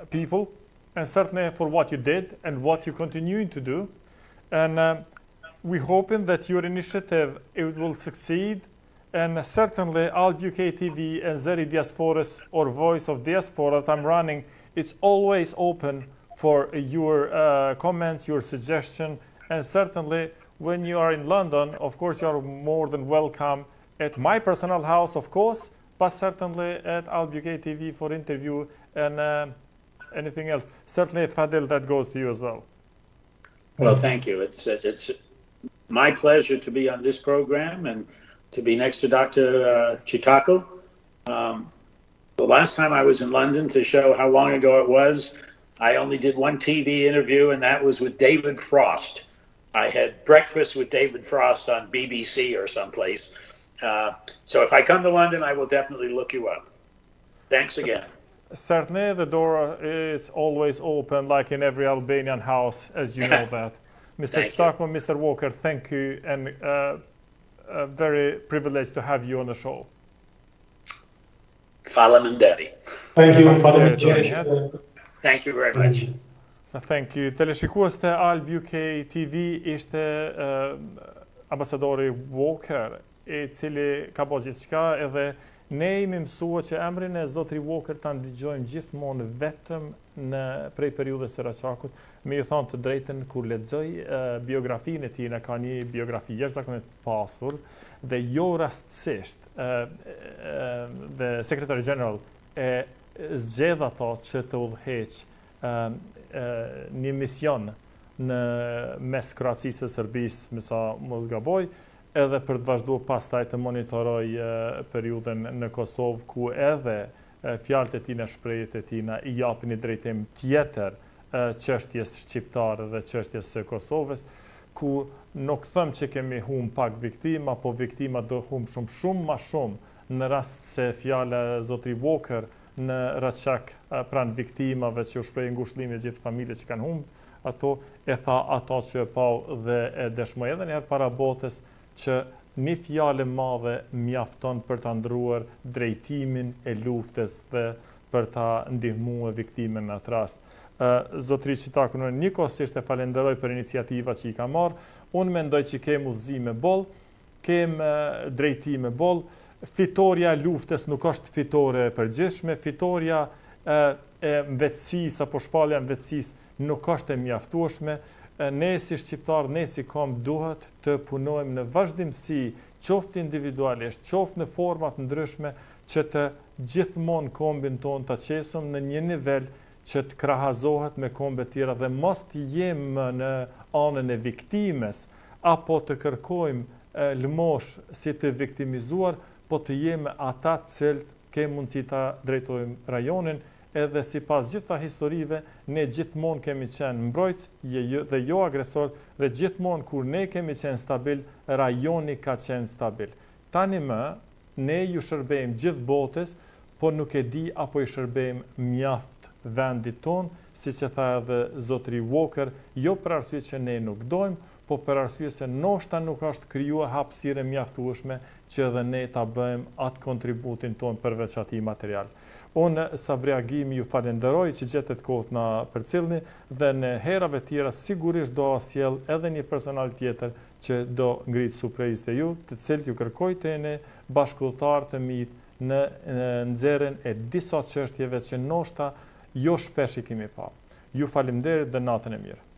people, and certainly for what you did and what you're continuing to do. And we're hoping that your initiative, it will succeed. And certainly ALB UK TV and Zeri Diaspores, or Voice of Diaspora that I'm running, it's always open for your comments, your suggestion. And certainly when you are in London, of course, you are more than welcome at my personal house, of course, but certainly at ALB UK TV for interview and anything else. Certainly, Fadil, that goes to you as well. Well, thank you. It's my pleasure to be on this program and to be next to Dr. Citaku. The last time I was in London, to show how long ago it was, I only did one TV interview, and that was with David Frost. I had breakfast with David Frost on BBC or someplace. So if I come to London, I will definitely look you up. Thanks again. Certainly, the door is always open, like in every Albanian house, as you know that. Mr. Citaku and Mr. Walker, thank you, and very privileged to have you on the show. Faleminderi. Thank you, Faleminderi. Thank you very much. Thank you. Teleshikues të ALB UK TV ishte ambasadori Walker, I cili ka bo gjithçka, edhe ne jemi mësua që emrin e Zotri Walker ta ndigjojmë gjithmonë vetëm prej periudhës së Raqakut. Me ju thonë të drejtën, kur lexoj biografinë e tij, ka një biografi jashtëzakonisht pasur, dhe jo rastësisht the Secretary General e zgjedh ato që të udhëheq një mision në mes Kroacisë së Serbisë, me sa mos gaboj, edhe për të vazhduar pastaj të monitoroj periudhën në Kosovë, ku edhe fjalët e tina, shprehjet e tina I japin një drejtim tjetër çështjes shqiptare dhe çështjes së Kosovës, ku nuk them që kemi humb pak viktima, po viktima do humb shumë më shumë në rast se fjala Zotri Walker në Raqaq pranë viktimave që u shprehin ngushëllimi gjithë familjes që kanë humb ato, e tha ato që e pa dhe e dëshmoj edhe njëherë para botës që një fjalë madhe mjafton për ta ndruar drejtimin e luftës dhe për ta ndihmuar viktimën në atë rast. Zotri Citaku, njëkohësisht e falenderoj për iniciativat që I ka marrë. Unë mendoj që kem udhëzim me boll, kem drejtim me boll. Fitoria luftës nuk është fitore e përgjithshme, fitoria e vetësisë apo shpallja e vetësisë nuk është e mjaftueshme. Ne si shqiptar, ne si Komb duhet të punojmë në vazhdimsi, qoftë individualisht, qoftë në format ndryshme, që të gjithmonë Kombin ton ta qesëm në një nivel që të krahazohet me kombe tjera dhe mos të jemë në anën e viktimes apo të kërkojmë lëmosh si të viktimizuar, po të jemi ata të cilët ke mundësi ta drejtojmë rajonin, edhe si pas gjitha historive, ne gjithmonë kemi qenë mbrojtës dhe jo agresor, dhe gjithmonë kur ne kemi qenë stabil, rajoni ka qenë stabil. Tani më, ne ju shërbejmë gjithë botës, po nuk e di apo i shërbejmë mjaft vendit tonë, si që tha edhe zotri Walker, jo për arsye që ne nuk dojmë, po për arsye se ndoshta nuk është krijuar hapësirë mjaftueshme që edhe ne ta bëjmë atë kontributin tonë përveç atij material. Unë, Sabri Agimin, ju falenderoj që gjetet kohët na përcjellni dhe në herave tjera sigurisht do sjell edhe një personal tjetër që do ngritë surprizë të ju, të cilët ju kërkoj të jeni bashkëlltar të mi në nxjerrjen e disa çështjeve që ndoshta jo shpesh i kemi pa. Ju faleminderit dhe natën e mirë.